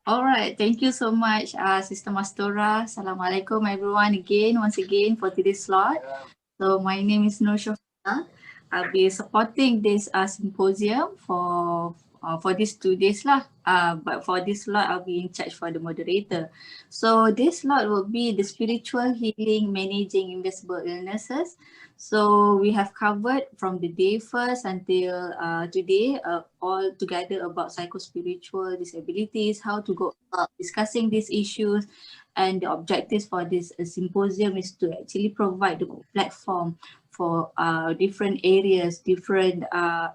All right, thank you so much, Sister Mastora. Assalamualaikum everyone once again for today's slot. So my name is Nur Jannah. I'll be supporting this symposium for these 2 days lah. But for this slot, I'll be in charge for the moderator. So this slot will be the spiritual healing, managing invisible illnesses. So we have covered from the day first until today, all together about psychospiritual disabilities, how to go about discussing these issues, and the objectives for this symposium is to actually provide the platform for different areas, different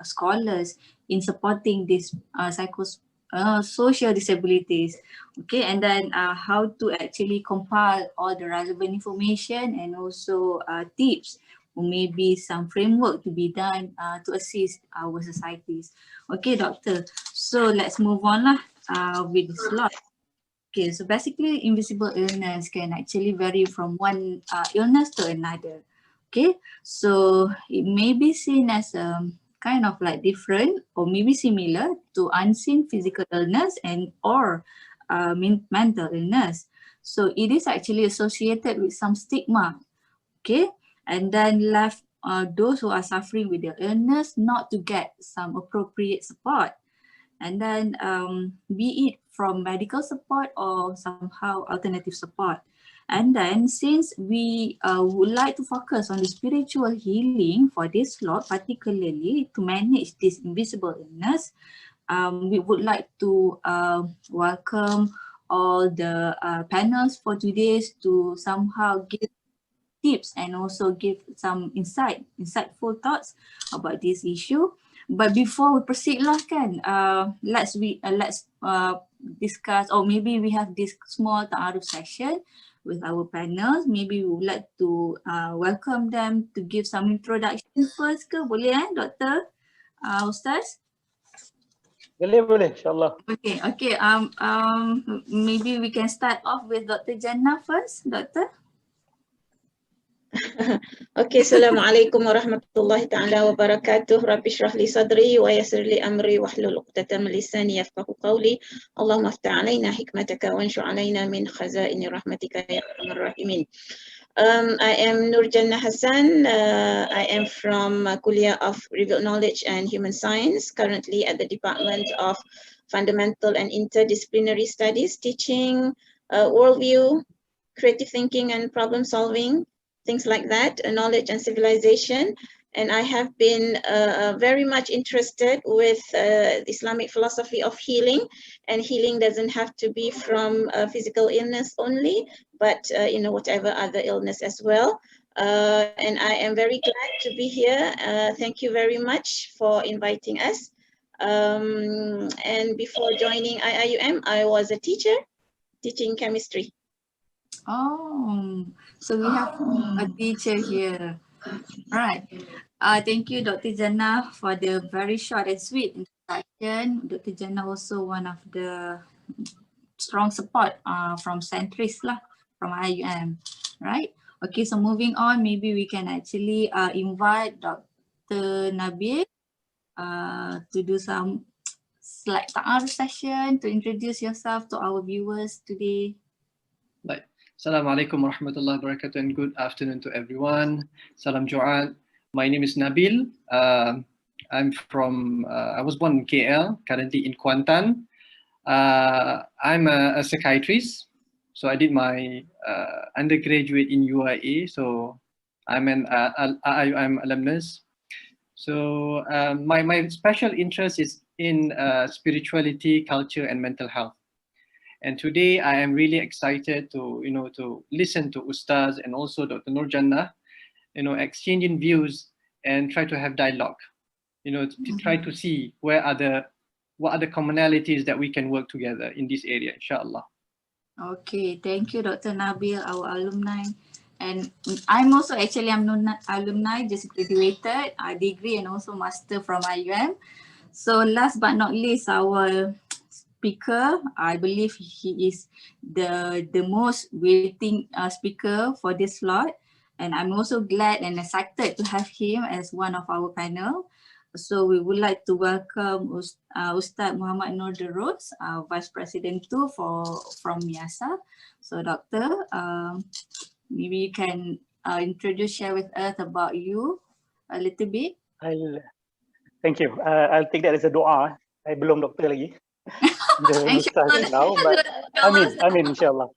scholars in supporting these social disabilities. Okay, and then how to actually compile all the relevant information and also tips or maybe some framework to be done to assist our societies. Okay, doctor. So let's move on lah with the slot. Okay, so basically invisible illness can actually vary from one illness to another. Okay, so it may be seen as kind of like different or maybe similar to unseen physical illness and or mental illness. So it is actually associated with some stigma. Okay, and then left those who are suffering with their illness not to get some appropriate support, and then be it from medical support or somehow alternative support. And then since we would like to focus on the spiritual healing for this slot, particularly to manage this invisible illness, we would like to welcome all the panels for today to somehow give tips and also give some insightful thoughts about this issue. But before we proceed lah kan, let's discuss, or maybe we have this small ta'aruf session with our panels. Maybe we would like to welcome them to give some introduction first ke? Boleh Dr. Ustaz? Boleh, insyaAllah. Okay. Maybe we can start off with Dr. Jannah first, Doctor. Okay, Assalamualaikum warahmatullahi ta'ala wabarakatuh. Rabbi shrah li sadri wa yassir li amri wahlul 'uqdatam min lisani yafqahu qawli. Allahumma aftah 'alaina hikmataka wa anshu 'alaina min khazaini rahmatika ya arhamar rahimin. I am Nur Jannah Hassan. I am from Kuliah of Revealed Knowledge and Human Science, currently at the Department of Fundamental and Interdisciplinary Studies, teaching worldview, creative thinking and problem solving, things like that, knowledge and civilization. And I have been very much interested with the Islamic philosophy of healing. And healing doesn't have to be from physical illness only, but whatever other illness as well. And I am very glad to be here. Thank you very much for inviting us. And before joining IIUM, I was a teacher teaching chemistry. Oh, so we have a teacher here. All right. Thank you, Dr. Jannah, for the very short and sweet introduction. Dr. Jannah also one of the strong support from centrists lah, from IIUM, right? Okay, so moving on, maybe we can actually invite Dr. Nabil to do some slide ta'aruf session to introduce yourself to our viewers today. Baik. Assalamualaikum warahmatullahi wabarakatuh and good afternoon to everyone. Salam Ju'at. My name is Nabil. I'm from, I was born in KL, currently in Kuantan. I'm a psychiatrist. So I did my undergraduate in UIA. So I'm an IIUM alumnus. So my special interest is in spirituality, culture and mental health. And today I am really excited to listen to Ustaz and also Dr. Nur Jannah, exchanging views and try to have dialogue, to try to see what are the commonalities that we can work together in this area, inshallah. Okay, thank you, Dr. Nabil, our alumni. And I'm also actually I'm alumni, just graduated, degree and also master from IIUM. So last but not least, our speaker, I believe he is the most waiting speaker for this slot, and I'm also glad and excited to have him as one of our panel. So we would like to welcome Ustaz Muhammad Nur Deros, Vice President 2 from MIASA. So Doctor, maybe you can share with us about you a little bit. Thank you. I'll take that as a doa. I belum doktor lagi. The Ustaz now, but Amin, inshallah.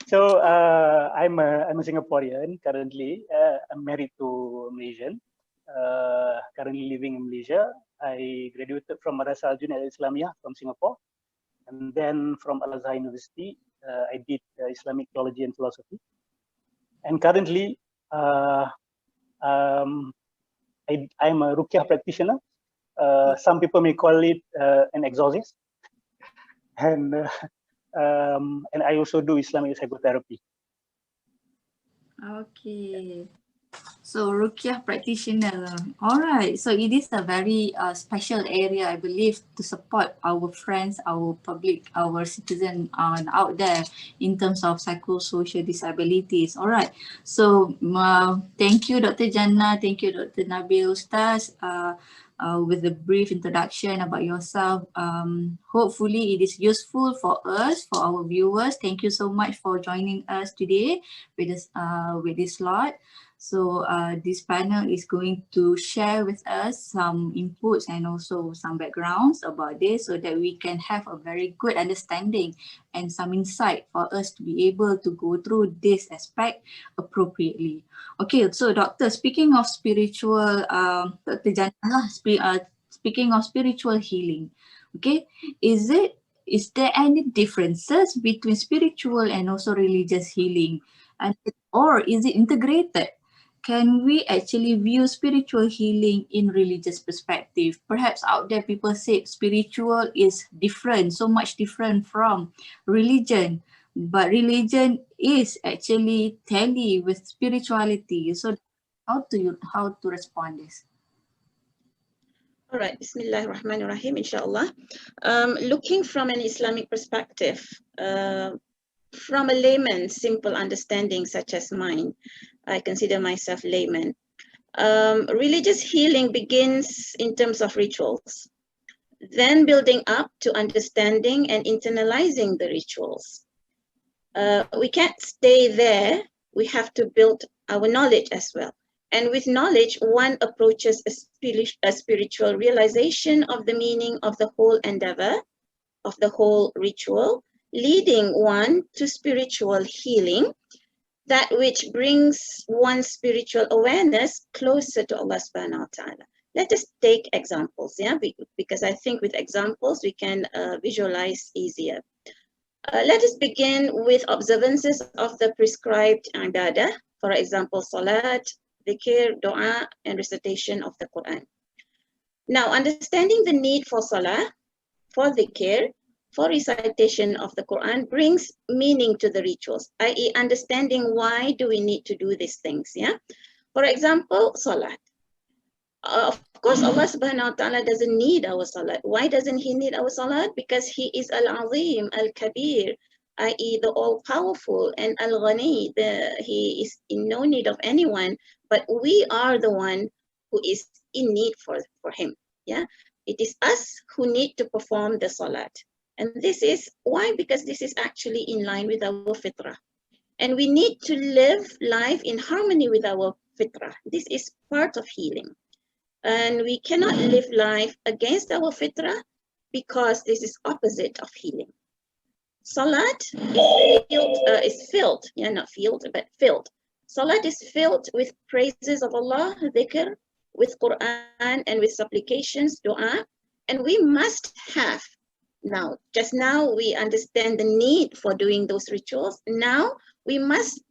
So I'm a Singaporean currently. I'm married to a Malaysian. Currently living in Malaysia. I graduated from Madrasah Al-Junaid Al-Islamiyah from Singapore, and then from Al-Azhar University, I did Islamic theology and philosophy. And currently, I'm a Ruqyah practitioner. Some people may call it an exorcist, and I also do Islamic psychotherapy. Okay, so Ruqyah practitioner. All right, so it is a very special area, I believe, to support our friends, our public, our citizens out there in terms of psychosocial disabilities. All right, so thank you, Dr. Jannah, thank you, Dr. Nabil, Ustaz, with a brief introduction about yourself. Hopefully it is useful for us, for our viewers. Thank you so much for joining us today with this slot. So this panel is going to share with us some inputs and also some backgrounds about this so that we can have a very good understanding and some insight for us to be able to go through this aspect appropriately. Okay, so Doctor, speaking of spiritual, Dr. Jannah, speaking of spiritual healing, okay, is there any differences between spiritual and also religious healing, or is it integrated? Can we actually view spiritual healing in religious perspective? Perhaps out there people say spiritual is different, so much different from religion, but religion is actually tally with spirituality. So how to respond this? All right, Bismillahirrahmanirrahim, inshallah. Looking from an Islamic perspective, from a layman's simple understanding such as mine, I consider myself layman. Religious healing begins in terms of rituals, then building up to understanding and internalizing the rituals. We can't stay there. We have to build our knowledge as well. And with knowledge, one approaches a spiritual realization of the meaning of the whole endeavor, of the whole ritual, leading one to spiritual healing, that which brings one's spiritual awareness closer to Allah subhanahu wa ta'ala. Let us take examples, yeah, because I think with examples we can visualize easier. Let us begin with observances of the prescribed ibadah, for example, salat, dhikr, dua, and recitation of the Quran. Now, understanding the need for salah, for dhikr, for recitation of the Quran brings meaning to the rituals, i.e. understanding why do we need to do these things, yeah? For example, salat. Of course, Allah subhanahu wa ta'ala doesn't need our salat. Why doesn't he need our salat? Because he is Al-Azim, Al-Kabir, i.e. the all-powerful, and Al-Ghani, he is in no need of anyone, but we are the one who is in need for him, yeah? It is us who need to perform the salat. And this is why? Because this is actually in line with our fitrah. And we need to live life in harmony with our fitrah. This is part of healing. And we cannot live life against our fitrah because this is opposite of healing. Salat is filled, yeah, not filled, but filled. Salat is filled with praises of Allah, dhikr, with Quran, and with supplications, dua. And we must have, now, just now we understand the need for doing those rituals. Now we must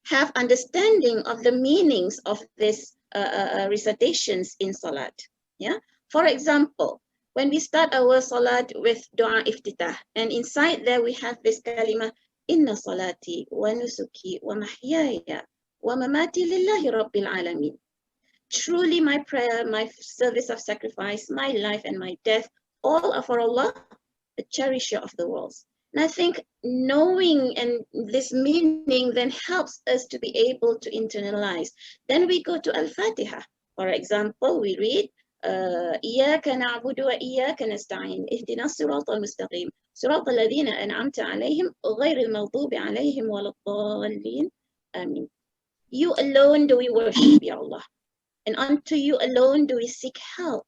have understanding of the meanings of these recitations in salat. Yeah. For example, when we start our salat with dua iftitah, and inside there we have this kalima, inna salati wa nusuki wa mahyaya wa mamati lillahi rabbil alamin. Truly my prayer, my service of sacrifice, my life and my death, all are for Allah, the cherisher of the worlds. And I think knowing and this meaning then helps us to be able to internalize. Then we go to Al-Fatiha. For example, we read إياك نعبد وإياك نستعين اهدنا الصراط المستقيم صراط الذين أنعمت عليهم غير المغضوب عليهم ولا الضالين آمين. You alone do we worship, Ya Allah, and unto you alone do we seek help.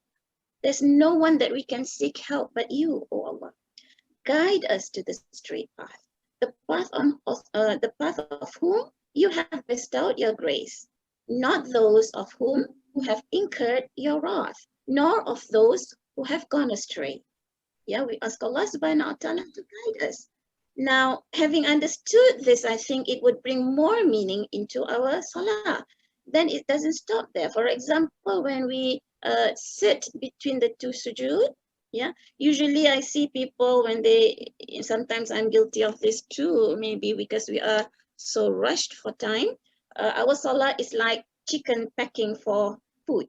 There's no one that we can seek help but you, O Allah. Guide us to the straight path, the path of whom you have bestowed your grace, not those of whom who have incurred your wrath, nor of those who have gone astray. Yeah, we ask Allah subhanahu wa ta'ala to guide us. Now, having understood this, I think it would bring more meaning into our salah. Then it doesn't stop there. For example, when we sit between the two sujood, yeah, usually I see people when sometimes I'm guilty of this too, maybe because we are so rushed for time. Our salah is like chicken packing for food,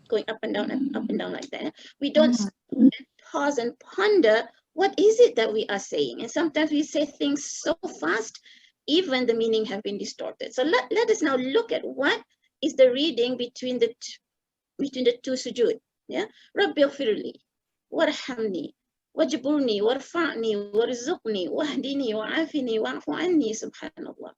going up and down like that. We don't pause and ponder what is it that we are saying. And sometimes we say things so fast, even the meaning have been distorted. So let us now look at what is the reading between the two sujood. Yeah, Rabbi ighfirli, warhamni, wajburni, warfa'ni, warzuqni, wahdini, wa'afini, wa'fu anni, subhanallah.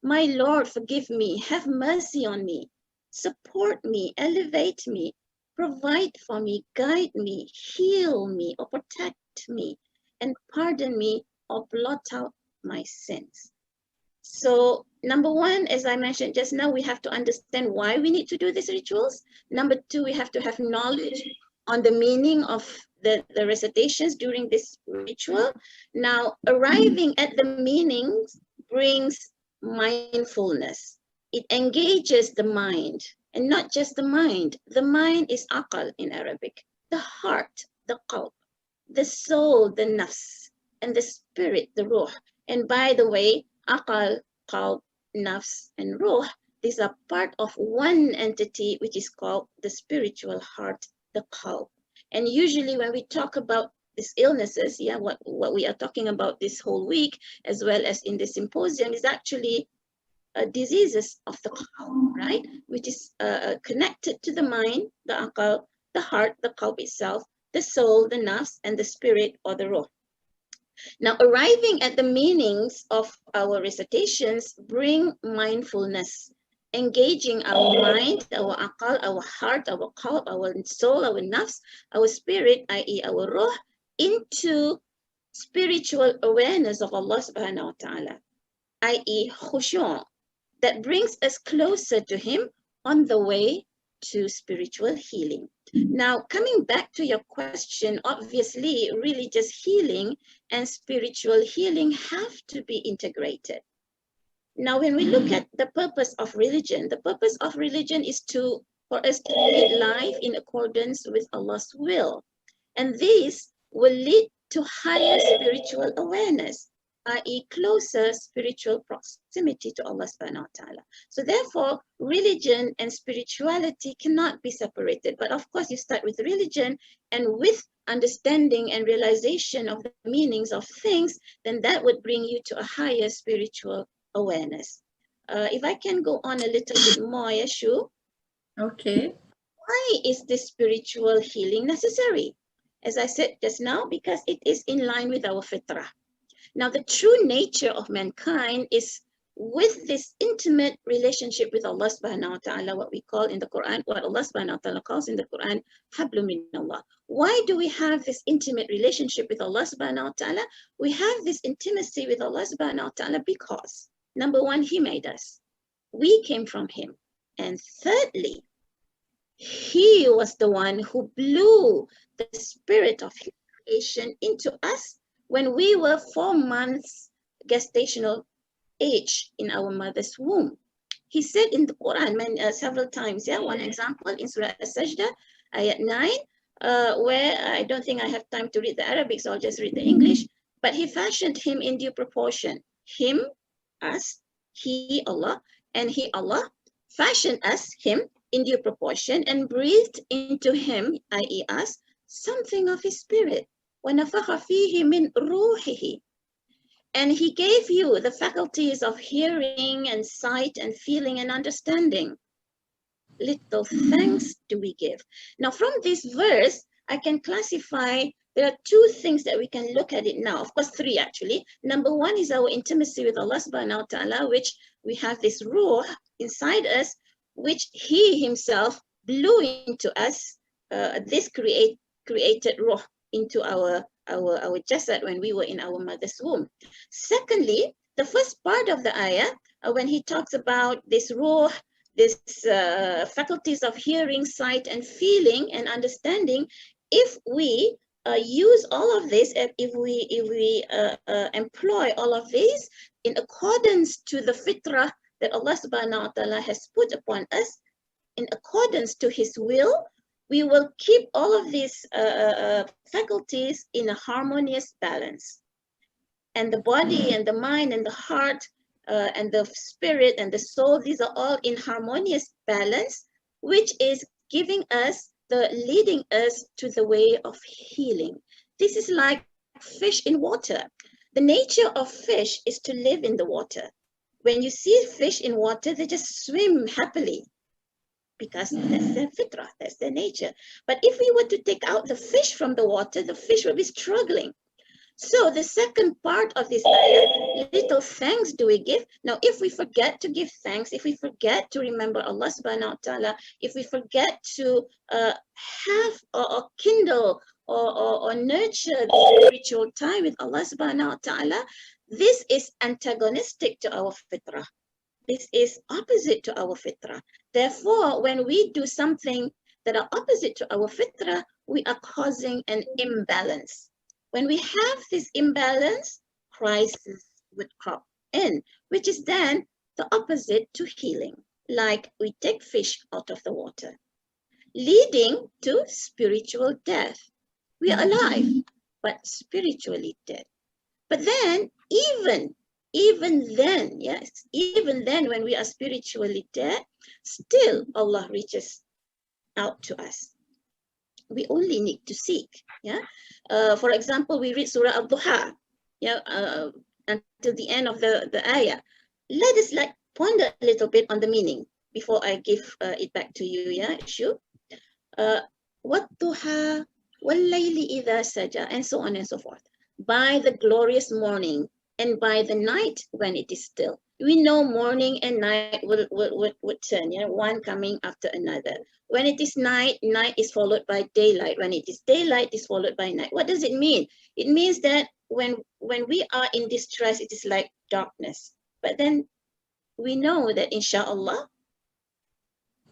My Lord, forgive me, have mercy on me, support me, elevate me, provide for me, guide me, heal me, or protect me, and pardon me, or blot out my sins. So, number one, as I mentioned just now, we have to understand why we need to do these rituals. Number two, we have to have knowledge on the meaning of the recitations during this ritual. Now, arriving at the meanings brings mindfulness. It engages the mind, and not just the mind. The mind is aqal in Arabic, the heart, the qalb, the soul, the nafs, and the spirit, the ruh. And by the way, aqal, qalb, nafs, and ruh, these are part of one entity which is called the spiritual heart, the qalb. And usually when we talk about these illnesses, yeah, what we are talking about this whole week, as well as in the symposium, is actually diseases of the qalb, right? Which is connected to the mind, the aqal, the heart, the qalb itself, the soul, the nafs, and the spirit or the ruh. Now, arriving at the meanings of our recitations bring mindfulness, engaging our mind, our aqal, our heart, our qalb, our soul, our nafs, our spirit, i.e. our ruh, into spiritual awareness of Allah subhanahu wa ta'ala, i.e. khushu', that brings us closer to Him on the way to spiritual healing. Now, coming back to your question, obviously, religious healing and spiritual healing have to be integrated. Now, when we look at the purpose of religion, the purpose of religion is for us to lead life in accordance with Allah's will. And this will lead to higher spiritual awareness, i.e. closer spiritual proximity to Allah subhanahu wa ta'ala. So therefore, religion and spirituality cannot be separated. But of course, you start with religion, and with understanding and realization of the meanings of things, then that would bring you to a higher spiritual awareness. If I can go on a little bit more, Yashu. Okay. Why is this spiritual healing necessary? As I said just now, because it is in line with our fitrah. Now, the true nature of mankind is with this intimate relationship with Allah subhanahu wa ta'ala, what we call in the Quran, what Allah subhanahu wa ta'ala calls in the Quran, hablu min Allah. Why do we have this intimate relationship with Allah subhanahu wa ta'ala? We have this intimacy with Allah subhanahu wa ta'ala because, number one, He made us. We came from Him. And thirdly, He was the one who blew the spirit of His creation into us when we were 4 months gestational age in our mother's womb. He said in the Quran several times, yeah, one example in Surah As-Sajdah, ayat 9, where I don't think I have time to read the Arabic, so I'll just read the English, but He fashioned him in due proportion. Him, us, He, Allah, and He, Allah, fashioned us, him, in due proportion and breathed into him, i.e. us, something of His spirit. وَنَفَخَ فِيهِ مِنْ رُوحِهِ. And He gave you the faculties of hearing and sight and feeling and understanding. little thanks do we give. Now from this verse, I can classify, there are two things that we can look at it now. Of course, three actually. Number one is our intimacy with Allah subhanahu wa ta'ala, which we have this ruh inside us, which He Himself blew into us, this created ruh into our jasad when we were in our mother's womb. Secondly, the first part of the ayah, when he talks about this ruh, this faculties of hearing, sight, and feeling and understanding, if we use all of this, if we employ all of these in accordance to the fitrah that Allah subhanahu wa ta'ala has put upon us, in accordance to His will, we will keep all of these faculties in a harmonious balance. And the body and the mind and the heart and the spirit and the soul, these are all in harmonious balance, which is giving us leading us to the way of healing. This is like fish in water. The nature of fish is to live in the water. When you see fish in water, they just swim happily because that's their fitrah, that's their nature. But if we were to take out the fish from the water, the fish will be struggling. So the second part of this ayah, little thanks do we give. Now, if we forget to give thanks, if we forget to remember Allah subhanahu wa ta'ala, if we forget to have or kindle or nurture the spiritual tie with Allah subhanahu wa ta'ala, this is antagonistic to our fitrah. This is opposite to our fitrah. Therefore, when we do something that are opposite to our fitrah, we are causing an imbalance. When we have this imbalance, crisis would crop in, which is then the opposite to healing. Like we take fish out of the water, leading to spiritual death. We are alive, but spiritually dead. But then, even then, yes, even then when we are spiritually dead, still Allah reaches out to us. We only need to seek. Yeah. For example, we read Surah Al-Duha, yeah, until the end of the ayah. Let us ponder a little bit on the meaning before I give it back to you. Yeah, Shu. Wat-duha wal-layli idha saja, and so on and so forth. By the glorious morning and by the night when it is still. We know morning and night would turn, you know, one coming after another. When it is night, night is followed by daylight. When it is daylight, it is followed by night. What does it mean? It means that when we are in distress, it is like darkness. But then we know that inshallah,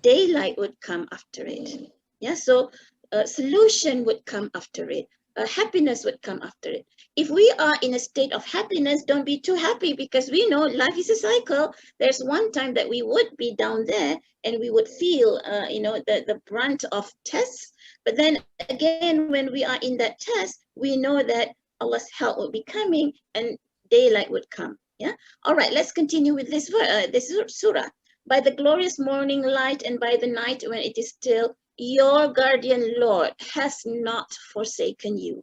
daylight would come after it. Yeah, so a solution would come after it. Happiness would come after it. If we are in a state of happiness, don't be too happy, because we know life is a cycle. There's one time that we would be down there and we would feel, you know, the brunt of tests. But then again, when we are in that test, we know that Allah's help will be coming and daylight would come. Yeah. All right. Let's continue with this surah. By the glorious morning light and by the night when it is still, your guardian Lord has not forsaken you,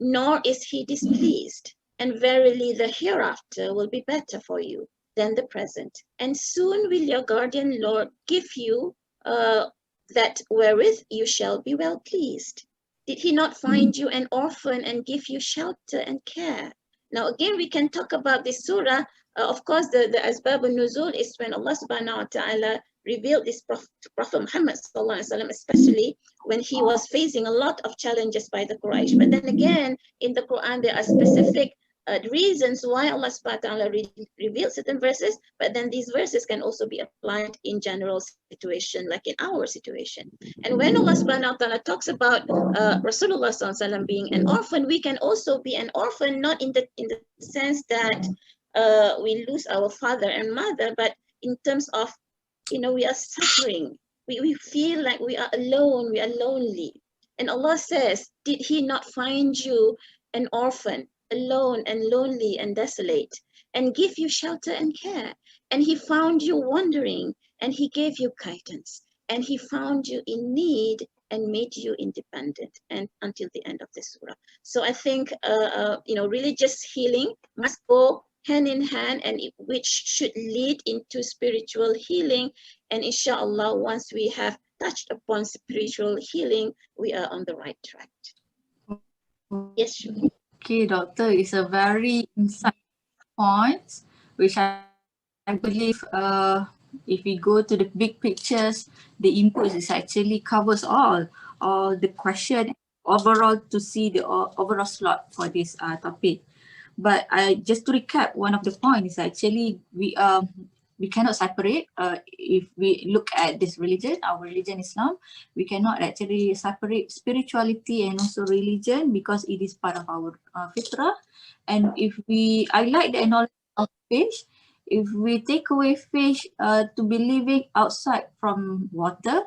nor is He displeased. And verily the hereafter will be better for you than the present. And soon will your guardian Lord give you that wherewith you shall be well pleased. Did He not find you an orphan and give you shelter and care? Now again, we can talk about this surah. Of course, the Asbab al-Nuzul is when Allah subhanahu wa ta'ala revealed this to Prophet Muhammad sallallahu alaihi wasallam, especially when he was facing a lot of challenges by the Quraysh. But then again, in the Quran, there are specific reasons why Allah subhanahu wa ta'ala revealed certain verses, but then these verses can also be applied in general situation, like in our situation. And when Allah subhanahu wa ta'ala talks about Rasulullah sallallahu alaihi wasallam being an orphan, we can also be an orphan, not in the sense that we lose our father and mother, but in terms of, you know, we are suffering. We feel like we are alone, we are lonely. And Allah says, did He not find you an orphan, alone and lonely and desolate, and give you shelter and care? And He found you wandering, and He gave you guidance, and He found you in need and made you independent, and until the end of the surah. So I think, you know, religious healing must go hand in hand, and which should lead into spiritual healing. And inshallah, once we have touched upon spiritual healing, we are on the right track. Yes, Syuhada. Okay, doctor, it's a very insightful point, which I believe if we go to the big pictures, the inputs is actually covers all the question overall to see the overall slot for this topic. But just to recap, one of the points is actually we cannot separate. If we look at this religion, our religion Islam, we cannot actually separate spirituality and also religion because it is part of our fitrah. And if I like the analogy of fish. If we take away fish to be living outside from water,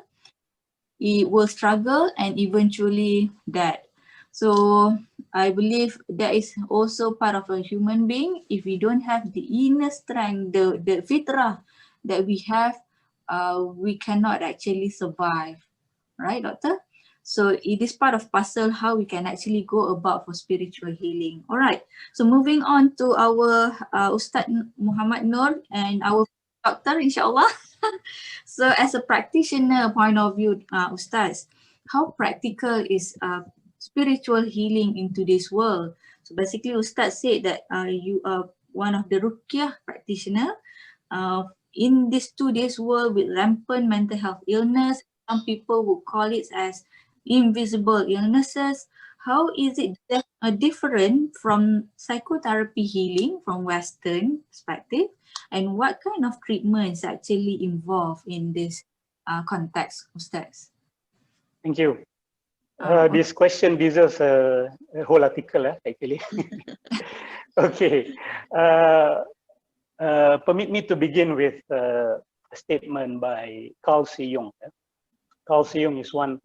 it will struggle and eventually die. So I believe that is also part of a human being. If we don't have the inner strength, the fitrah that we have, we cannot actually survive. Right, doctor? So it is part of puzzle how we can actually go about for spiritual healing. All right. So moving on to our Ustaz Muhammad Noor and our doctor, inshallah. So as a practitioner point of view, Ustaz, how practical is spiritual healing in today's world? So basically, Ustaz said that you are one of the Ruqyah practitioner in this today's world with rampant mental health illness. Some people would call it as invisible illnesses. How is it different from psychotherapy healing from Western perspective? And what kind of treatments actually involved in this context, Ustaz? Thank you. This question deserves a whole article, actually. Okay. Permit me to begin with a statement by Carl Jung. Carl Jung is one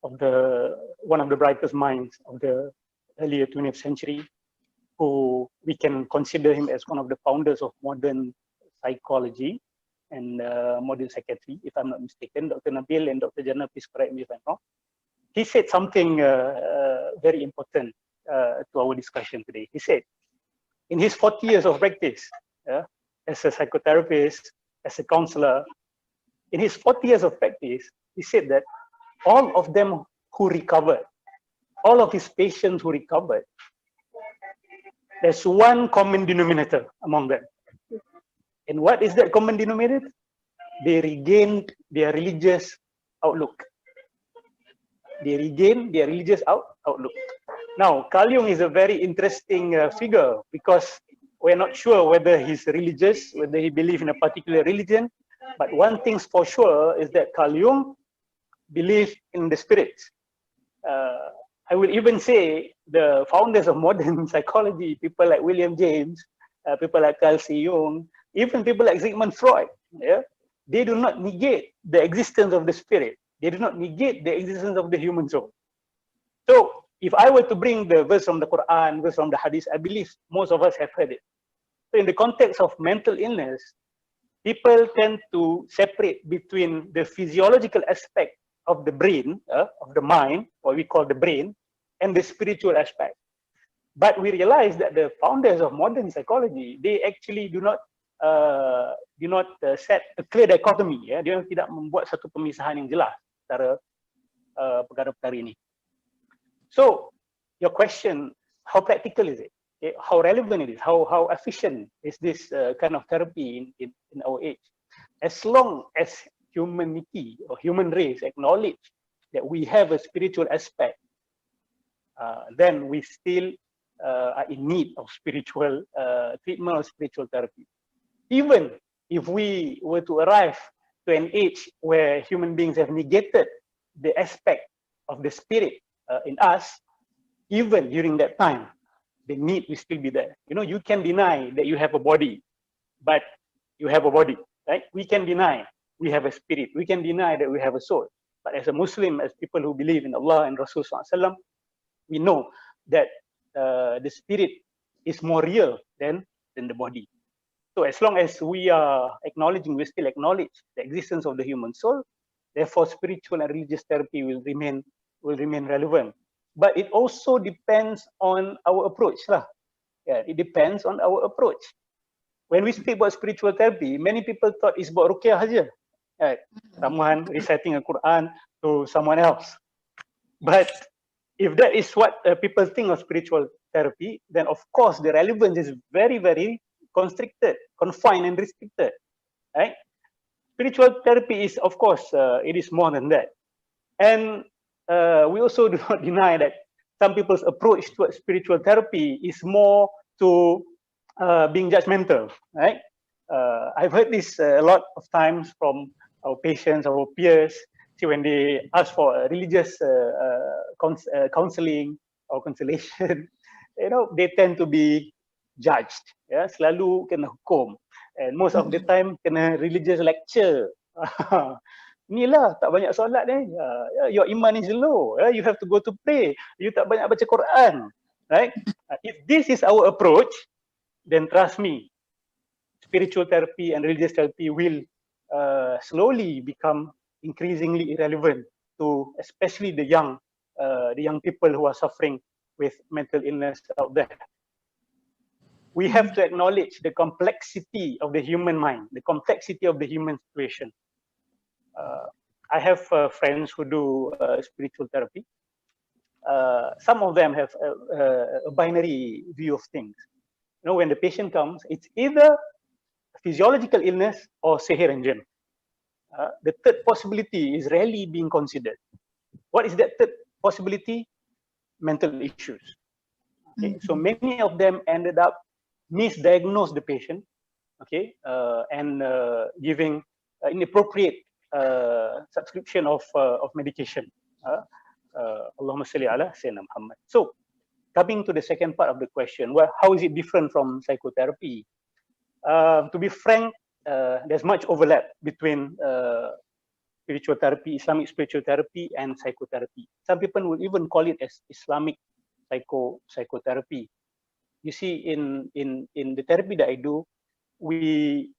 of the brightest minds of the earlier 20th century, who we can consider him as one of the founders of modern psychology and modern psychiatry, if I'm not mistaken. Dr. Nabil and Dr. Jannah, please correct me if I'm wrong. He said something very important to our discussion today. He said, in his 40 years of practice as a psychotherapist, as a counselor, in his 40 years of practice, he said that all of them who recovered, all of his patients who recovered, there's one common denominator among them. And what is that common denominator? They regained their religious outlook. They regain their religious outlook. Now, Carl Jung is a very interesting figure because we're not sure whether he's religious, whether he believes in a particular religion. But one thing's for sure is that Carl Jung believed in the spirits. I will even say the founders of modern psychology, people like William James, people like Carl Jung, even people like Sigmund Freud, they do not negate the existence of the spirit. They do not negate the existence of the human soul. So if I were to bring the verse from the Quran, verse from the Hadith, I believe most of us have heard it. So in the context of mental illness, people tend to separate between the physiological aspect of the brain, of the mind, what we call the brain, and the spiritual aspect. But we realize that the founders of modern psychology, they actually do not set a clear dichotomy. Dia tidak membuat satu pemisahan yang jelas antara perkara-perkara ini. So your question, how practical is it? How relevant it is? How efficient is this kind of therapy in our age? As long as humanity or human race acknowledge that we have a spiritual aspect, then we still are in need of spiritual treatment or spiritual therapy. Even if we were to arrive to an age where human beings have negated the aspect of the spirit in us, even during that time, the need will still be there. You know, you can deny that you have a body, but you have a body, right? We can deny we have a spirit. We can deny that we have a soul. But as a Muslim, as people who believe in Allah and Rasul SAW, we know that the spirit is more real than the body. So as long as we are acknowledging, we still acknowledge the existence of the human soul, therefore spiritual and religious therapy will remain relevant. But it also depends on our approach. Yeah, it depends on our approach. when we speak about spiritual therapy, many people thought it's about ruqyah saja, right? Someone reciting a Quran to someone else. But if that is what people think of spiritual therapy, then of course the relevance is very, very constricted, confined and restricted, right? Spiritual therapy is, of course, it is more than that. And we also do not deny that some people's approach towards spiritual therapy is more to being judgmental, right? I've heard this a lot of times from our patients, our peers. See, when they ask for religious counseling or consolation, you know, they tend to be judged. Ya, selalu kena hukum, and most of the time kena religious lecture. Inilah tak banyak solat ni, your iman is low, you have to go to pray, you tak banyak baca Quran, right? If this is our approach, then trust me, spiritual therapy and religious therapy will slowly become increasingly irrelevant to especially the young people who are suffering with mental illness out there. We have to acknowledge the complexity of the human mind, the complexity of the human situation. I have friends who do spiritual therapy. Some of them have a binary view of things. You know, when the patient comes, it's either physiological illness or sihir and jinn. The third possibility is rarely being considered. What is that third possibility? Mental issues. Okay, so many of them ended up misdiagnose the patient, okay, and giving inappropriate subscription of medication. Allahumma salli ala Sayyidina Muhammad. So, coming to the second part of the question, well, how is it different from psychotherapy? To be frank, there's much overlap between spiritual therapy, Islamic spiritual therapy, and psychotherapy. Some people will even call it as Islamic psychotherapy. You see, in the therapy that I do, we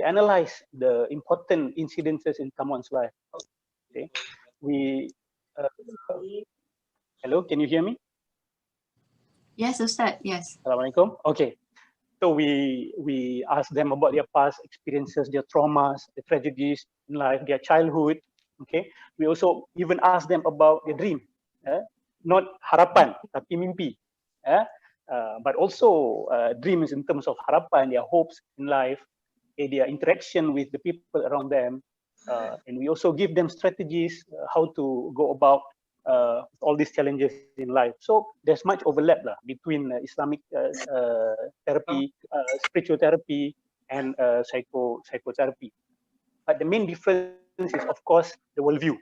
analyze the important incidences in someone's life. Okay, hello, can you hear me? Yes, Ustaz. Yes. Assalamualaikum. Okay, so we ask them about their past experiences, their traumas, the tragedies in life, their childhood. Okay, we also even ask them about their dream, not harapan tapi mimpi. But also dreams in terms of harapan, their hopes in life, their interaction with the people around them, and we also give them strategies how to go about all these challenges in life. So there's much overlap between Islamic therapy, spiritual therapy, and psychotherapy. But the main difference is, of course, the worldview.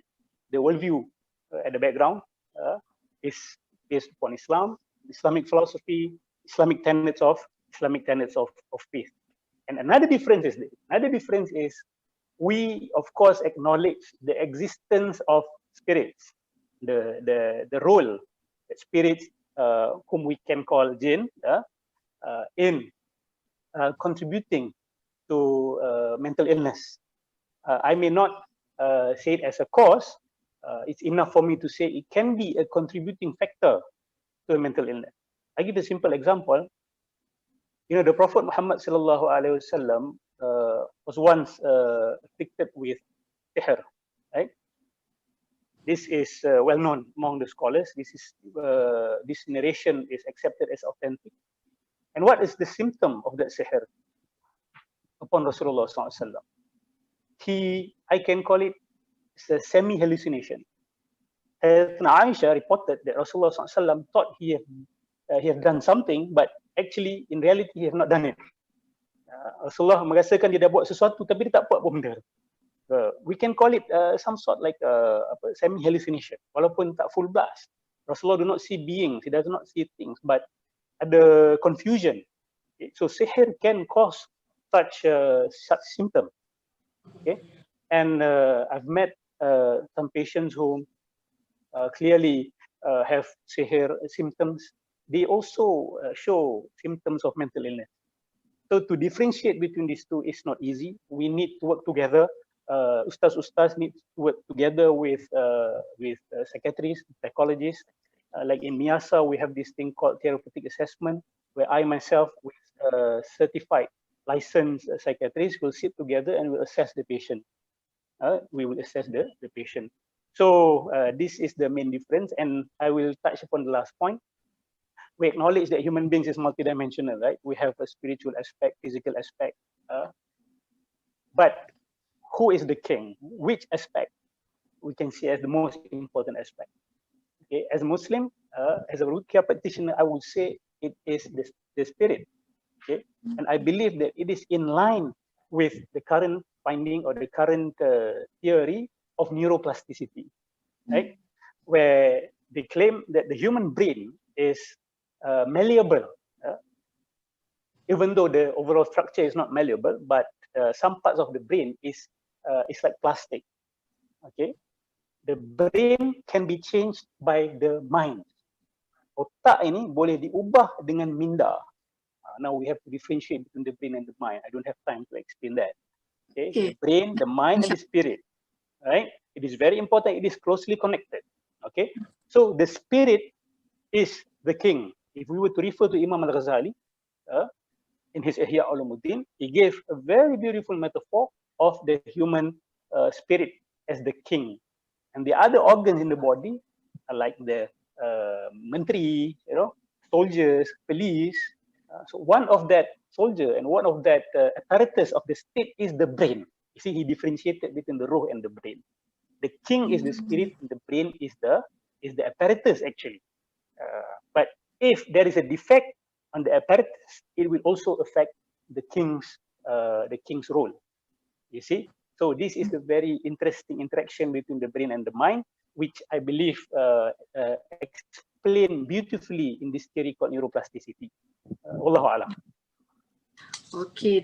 The worldview at the background is based upon Islam, Islamic philosophy, Islamic tenets of faith. And another difference is we of course acknowledge the existence of spirits, the role that spirits, whom we can call jinn, in contributing to mental illness. I may not say it as a cause. It's enough for me to say it can be a contributing factor to a mental illness. I give a simple example. You know, the Prophet Muhammad sallallahu alaihi wasallam was once afflicted with sihr, right? This is well known among the scholars. This narration is accepted as authentic. And what is the symptom of that sihr upon Rasulullah sallallahu alaihi wasallam? I can call it a semi-hallucination. Aisha reported that Rasulullah SAW thought he have done something, but actually in reality he have not done it. Rasulullah merasakan dia dah buat sesuatu tapi dia tak buat pun benda. We can call it some sort like semi-hallucination, walaupun tak full blast. Rasulullah do not see beings, he does not see things, but ada confusion. Okay? So sihr can cause such symptom. Okay, and I've met some patients who clearly have sihr symptoms. They also show symptoms of mental illness. So to differentiate between these two is not easy. We need to work together. Ustaz need to work together with psychiatrists, psychologists. Like in MIASA, we have this thing called Therapeutic Assessment, where I myself with certified licensed psychiatrists will sit together and will assess the patient. We will assess the patient. So this is the main difference, and I will touch upon the last point. We acknowledge that human beings is multidimensional, right? We have a spiritual aspect, physical aspect, but who is the king? Which aspect we can see as the most important aspect? Okay, as a Muslim, as a root care practitioner, I would say it is the spirit. Okay, and I believe that it is in line with the current finding or the current theory of neuroplasticity, right? Where they claim that the human brain is malleable, even though the overall structure is not malleable, but some parts of the brain is like plastic. Okay, the brain can be changed by the mind. Otak ini boleh diubah dengan minda. Now we have to differentiate between the brain and the mind. I don't have time to explain that. Okay, the brain, the mind, and the spirit. Right? It is very important. It is closely connected. Okay, so the spirit is the king. If we were to refer to Imam Al-Ghazali in his Ihya Ulumuddin, he gave a very beautiful metaphor of the human spirit as the king, and the other organs in the body are like the menteri, soldiers, police. So one of that soldier and one of that apparatus of the state is the brain. You see, he differentiated between the ruh and the brain. The king is the spirit, and the brain is the apparatus actually. But if there is a defect on the apparatus, it will also affect the king's role. You see, so this is a very interesting interaction between the brain and the mind, which I believe explained beautifully in this theory called neuroplasticity. Allahu A'lam. Okay,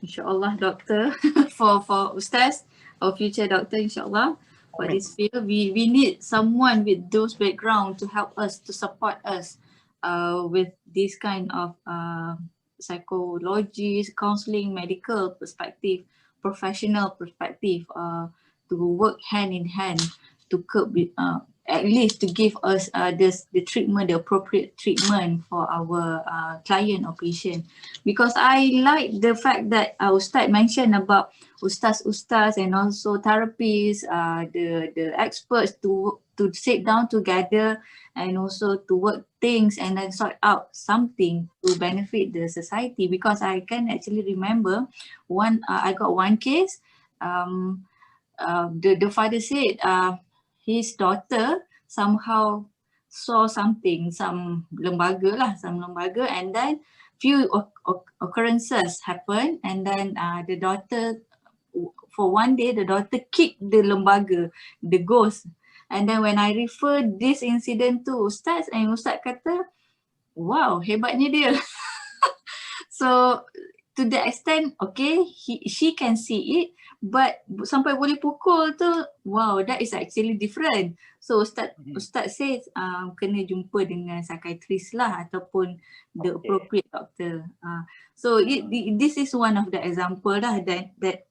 insyaAllah doctor for Ustaz, our future doctor insyaAllah. For this field, we need someone with those background to help us, to support us with this kind of psychology, counseling, medical perspective, professional perspective, to work hand in hand to curb with, at least to give us the treatment, the appropriate treatment for our client or patient. Because I like the fact that Ustaz mentioned about Ustaz and also therapists, the experts to sit down together and also to work things and then sort out something to benefit the society. Because I can actually remember I got one case, the father said his daughter somehow saw something, some lembaga, and then few occurrences happened, and then the daughter, for one day, the daughter kicked the lembaga, the ghost. And then when I referred this incident to Ustaz, and Ustaz kata, wow, hebatnya dia. So to the extent, okay, she can see it, but sampai boleh pukul tu, wow, that is actually different. So Ustaz says kena jumpa dengan psychiatrist lah ataupun the appropriate doctor. So this is one of the example lah that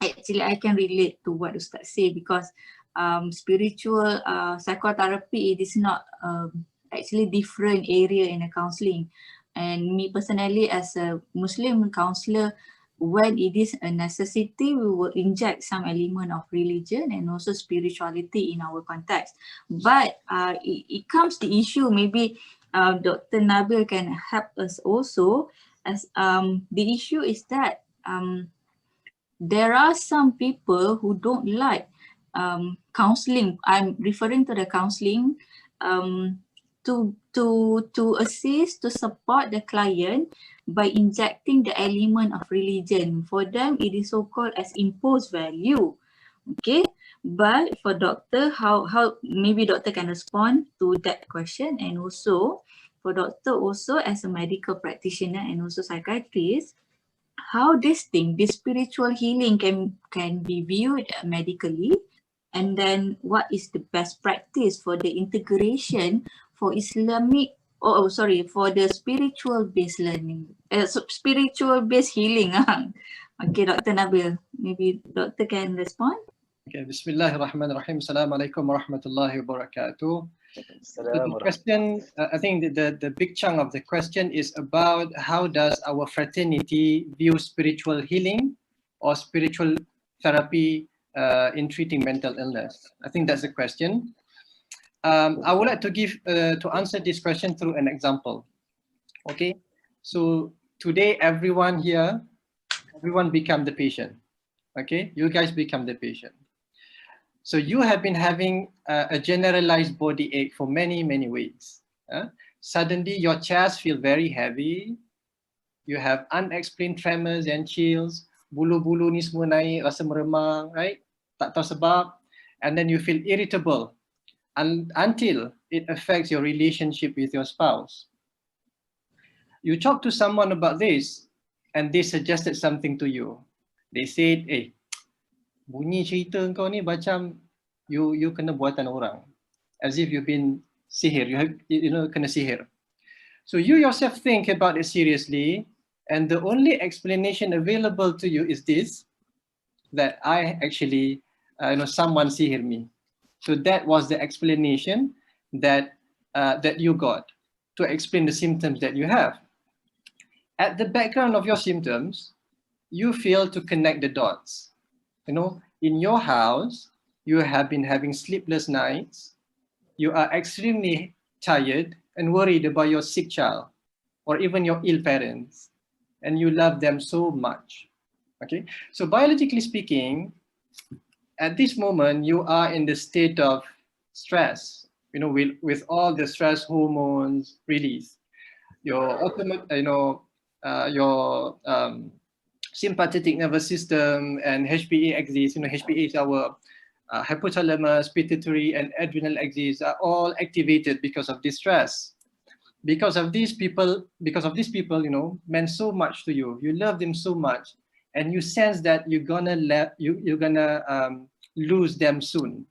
actually I can relate to what Ustaz say, because spiritual psychotherapy, it is not actually different area in the counselling. And me personally, as a Muslim counsellor, when it is a necessity, we will inject some element of religion and also spirituality in our context. But it comes to issue, maybe Dr. Nabil can help us also, as the issue is that there are some people who don't like counselling. I'm referring to the counselling to assist, to support the client by injecting the element of religion. For them, it is so-called as imposed value. Okay, but for doctor, how maybe doctor can respond to that question, and also for doctor also as a medical practitioner and also psychiatrist, how this spiritual healing can be viewed medically, and then what is the best practice for the integration for for the spiritual based learning, spiritual based healing. Okay, Dr. Nabil, maybe doctor can respond. Okay, Bismillahirrahmanirrahim. Assalamualaikum warahmatullahi wabarakatuh. So the question, I think the big chunk of the question is about how does our fraternity view spiritual healing or spiritual therapy in treating mental illness? I think that's the question. I would like to answer this question through an example. Okay, so today everyone here, everyone become the patient. Okay, you guys become the patient. So you have been having a generalized body ache for many weeks. Suddenly your chest feel very heavy. You have unexplained tremors and chills. Bulu-bulu ni semua naik, rasa meremang, right? Tak tahu sebab. And then you feel irritable until it affects your relationship with your spouse. You talk to someone about this and they suggested something to you. They said, bunyi cerita kau ni macam you kena buatan orang, as if you've been sihir, kena sihir. So you yourself think about it seriously, and the only explanation available to you is this, that I actually, someone sihir me. So that was the explanation that you got to explain the symptoms that you have. At the background of your symptoms, you fail to connect the dots. In your house, you have been having sleepless nights. You are extremely tired and worried about your sick child or even your ill parents, and you love them so much. Okay, so biologically speaking, at this moment, you are in the state of stress, with all the stress hormones released. Your sympathetic nervous system and HPA axis, HPA is our hypothalamus, pituitary, and adrenal axis are all activated because of this stress. Because of these people, meant so much to you. You love them so much, and you sense that you're gonna lose them soon.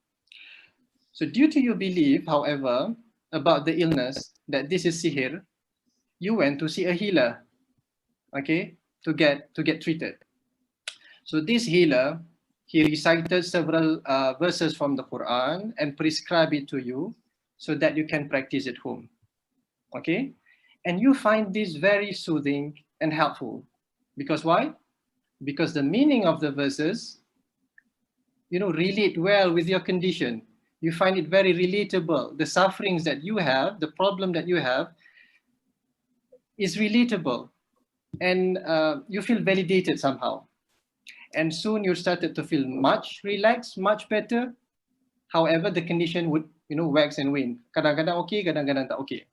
So due to your belief, however, about the illness, that this is sihir, you went to see a healer, okay, to get treated. So this healer, he recited several verses from the Quran and prescribed it to you so that you can practice at home. Okay, and you find this very soothing and helpful. Because why? Because the meaning of the verses, relate well with your condition. You find it very relatable. The sufferings that you have, the problem that you have, is relatable, and you feel validated somehow. And soon you started to feel much relaxed, much better. However, the condition would, wax and wane. Kadang-kadang okay, kadang-kadang tak okay.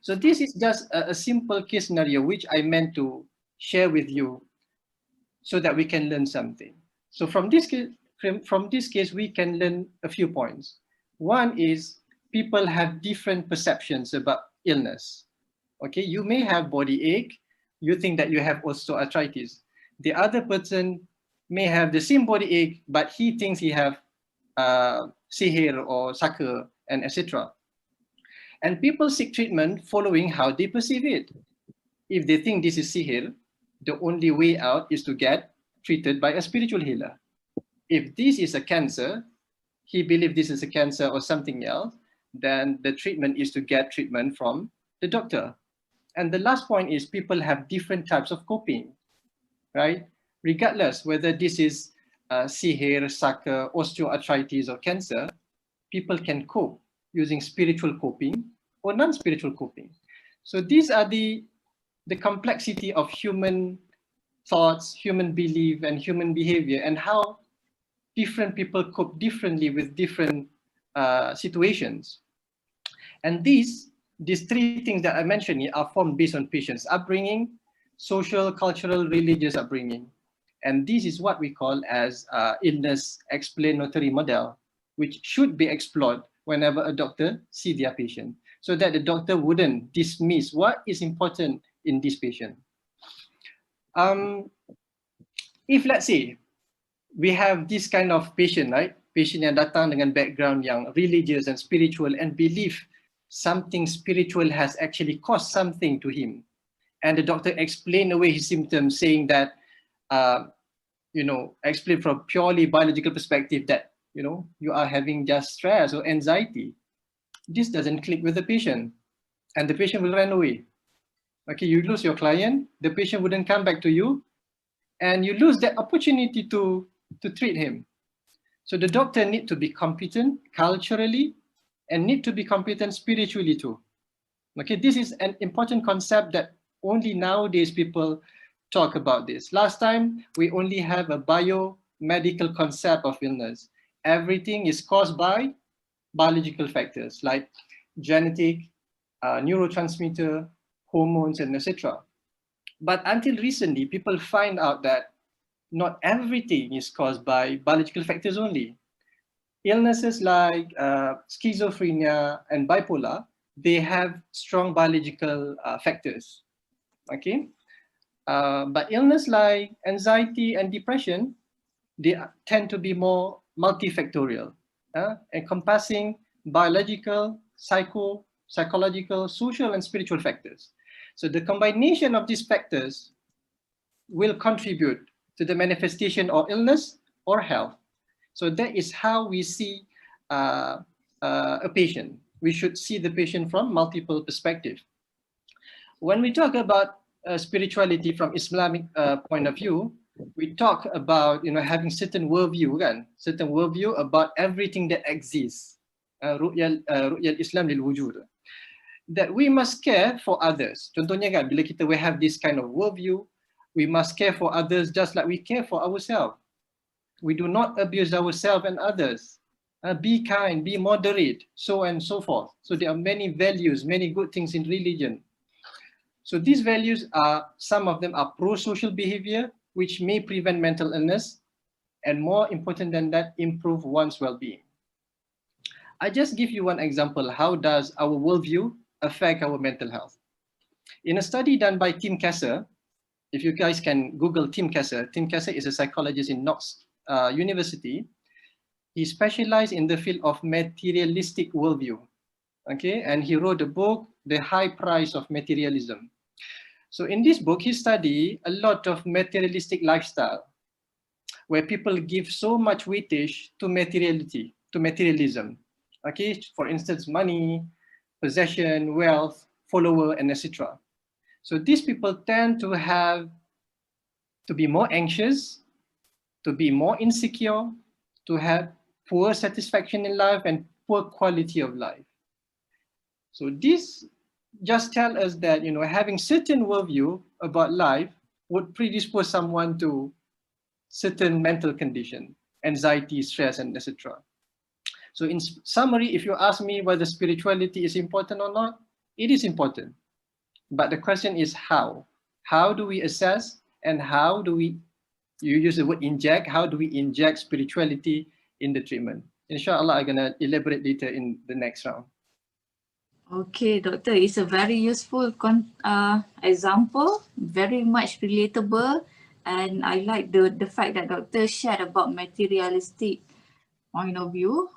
So this is just a simple case scenario which I meant to share with you so that we can learn something. So from this case, we can learn a few points. One is people have different perceptions about illness. Okay, you may have body ache. You think that you have osteoarthritis. The other person may have the same body ache, but he thinks he have sihir or sakar and etc. And people seek treatment following how they perceive it. If they think this is sihir, the only way out is to get treated by a spiritual healer. If this is a cancer, he believes this is a cancer or something else, then the treatment is to get treatment from the doctor. And the last point is people have different types of coping, right? Regardless whether this is sihir, sakar, osteoarthritis, or cancer, people can cope using spiritual coping or non-spiritual coping. So these are the complexity of human thoughts, human belief, and human behavior, and how different people cope differently with different situations. And these three things that I mentioned here are formed based on patients' upbringing, social, cultural, religious upbringing. And this is what we call as illness explanatory model, which should be explored whenever a doctor sees their patient, so that the doctor wouldn't dismiss what is important in this patient. If let's say we have this kind of patient, right? Patient yang datang dengan background yang religious and spiritual and believe something spiritual has actually caused something to him. And the doctor explained away his symptoms, saying that, explain from purely biological perspective that, you are having just stress or anxiety. this doesn't click with the patient, and the patient will run away. Okay, you lose your client, the patient wouldn't come back to you, and you lose that opportunity to treat him. So the doctor need to be competent culturally and need to be competent spiritually too. Okay, this is an important concept that only nowadays people talk about this. Last time, we only have a biomedical concept of illness. Everything is caused by biological factors like genetic, neurotransmitter, hormones, and etc. But until recently, people find out that not everything is caused by biological factors only. Illnesses like schizophrenia and bipolar, they have strong biological factors, okay? But illness like anxiety and depression, they tend to be more multifactorial, encompassing biological, psychological, social, and spiritual factors. So the combination of these factors will contribute to the manifestation of illness or health. So that is how we see a patient. We should see the patient from multiple perspectives. When we talk about spirituality from Islamic point of view, we talk about having certain worldview, kan? Certain worldview about everything that exists. Ru'yal Islam lil wujud. That we must care for others. Contohnya kan, bila kita we have this kind of worldview, we must care for others just like we care for ourselves. We do not abuse ourselves and others. Be kind, be moderate, so and so forth. So there are many values, many good things in religion. So these values are, some of them are pro-social behavior, which may prevent mental illness, and more important than that, improve one's well-being. I just give you one example. How does our worldview affect our mental health? In a study done by Tim Kasser, if you guys can Google Tim Kasser is a psychologist in Knox University. He specialized in the field of materialistic worldview, okay? And he wrote a book, The High Price of Materialism. So in this book, he studied a lot of materialistic lifestyle, where people give so much weightage to materiality, to materialism, okay? For instance, money, possession, wealth, follower, and etc. So these people tend to be more anxious, to be more insecure, to have poor satisfaction in life and poor quality of life. So this just tell us that having certain worldview about life would predispose someone to certain mental condition, anxiety, stress, and etc. So in summary, if you ask me whether spirituality is important or not, it is important. But the question is how? How do we assess, and how do we, you use the word inject, how do we inject spirituality in the treatment? Inshallah, I'm gonna elaborate later in the next round. Okay, doctor, it's a very useful example, very much relatable, and I like the fact that doctor shared about materialistic point of view,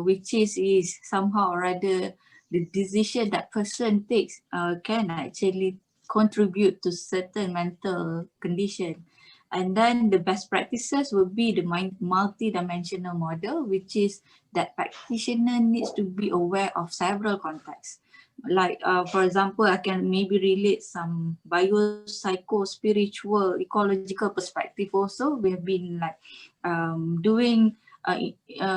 which is somehow or other the decision that person takes can actually contribute to certain mental condition. And then the best practices would be the multi-dimensional model, which is that practitioner needs to be aware of several contexts. Like, for example, I can maybe relate some bio-psycho-spiritual ecological perspective also. We have been like doing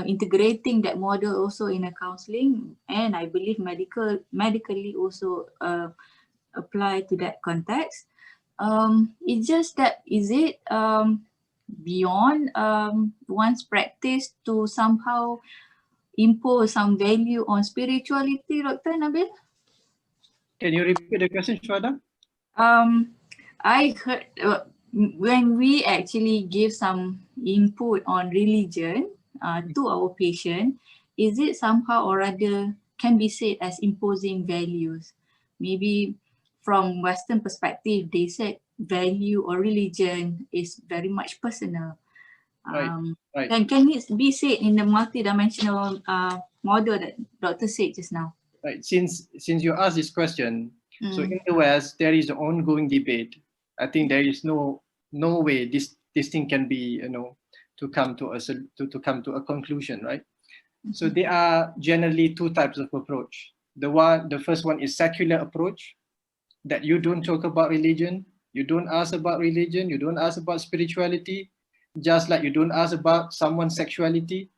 integrating that model also in a counseling, and I believe medically also apply to that context. It's just that, is it beyond one's practice to somehow impose some value on spirituality, Dr. Nabil? Can you repeat the question, Syuhada? I heard when we actually give some input on religion to our patient, is it somehow or other can be said as imposing values? Maybe from Western perspective, they said value or religion is very much personal. Right. And can it be said in the multidimensional model that Doctor said just now? Right. Since you asked this question, so in the West there is an ongoing debate. I think there is no way this thing can be to come to a conclusion, right? So there are generally two types of approach. The first one is secular approach, that you don't talk about religion, you don't ask about religion, you don't ask about spirituality, just like you don't ask about someone's sexuality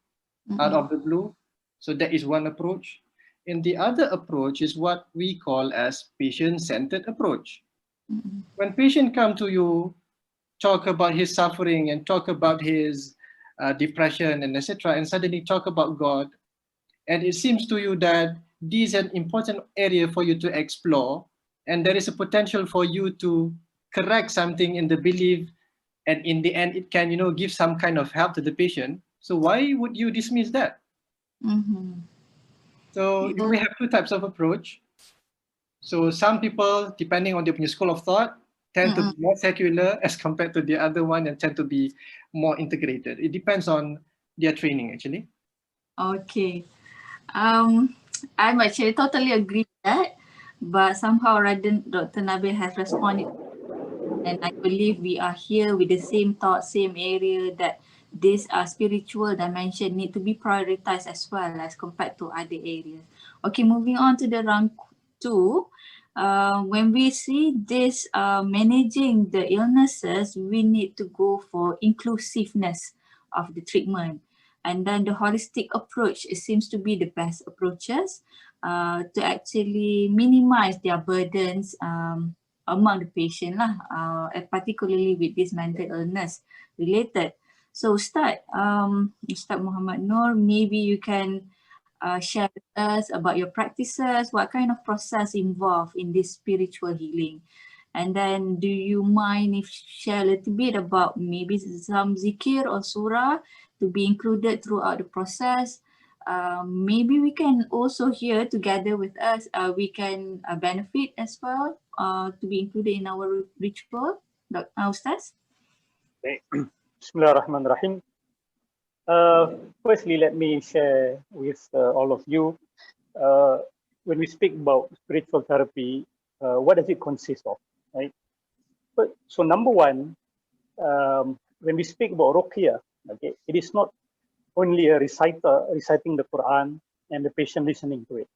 out of the blue. So that is one approach. And the other approach is what we call as patient-centered approach. When patient come to you, talk about his suffering and talk about his depression and etc., and suddenly talk about God, and it seems to you that this is an important area for you to explore, and there is a potential for you to correct something in the belief, and in the end it can, give some kind of help to the patient. So why would you dismiss that? So we have two types of approach. So some people, depending on their school of thought, tend to be more secular as compared to the other one, and tend to be more integrated. It depends on their training, actually. Okay. I'm actually totally agree with that, but somehow Dr. Nabil has responded, and I believe we are here with the same thought, same area, that this spiritual dimension need to be prioritized as well as compared to other areas. Okay, moving on to the round 2. When we see this managing the illnesses, we need to go for inclusiveness of the treatment. And then the holistic approach, it seems to be the best approaches to actually minimize their burdens among the patient particularly with this mental illness related. So Ustaz Muhammad Noor, maybe you can share with us about your practices, what kind of process involved in this spiritual healing. And then do you mind if you share a little bit about maybe some zikir or surah to be included throughout the process? Maybe we can also hear together with us, we can benefit as well to be included in our ritual. Ustaz? Bismillahirrahmanirrahim. Firstly, let me share with all of you, when we speak about spiritual therapy, what does it consist of, right? So number one, when we speak about ruqyah, okay, it is not only a reciter reciting the Quran and the patient listening to it.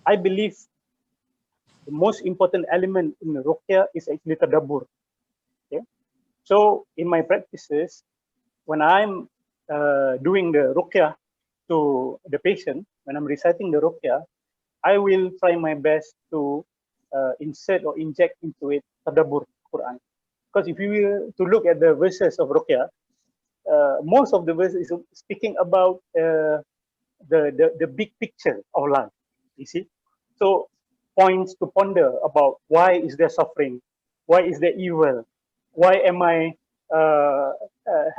I believe the most important element in the ruqyah is actually tadabbur. Okay? So in my practices, when I'm doing the ruqyah to the patient, when I'm reciting the ruqyah, I will try my best to insert or inject into it tadabbur Quran. Because if you were to look at the verses of ruqyah, most of the verses is speaking about the big picture of life, you see. So points to ponder about why is there suffering, why is there evil, why am I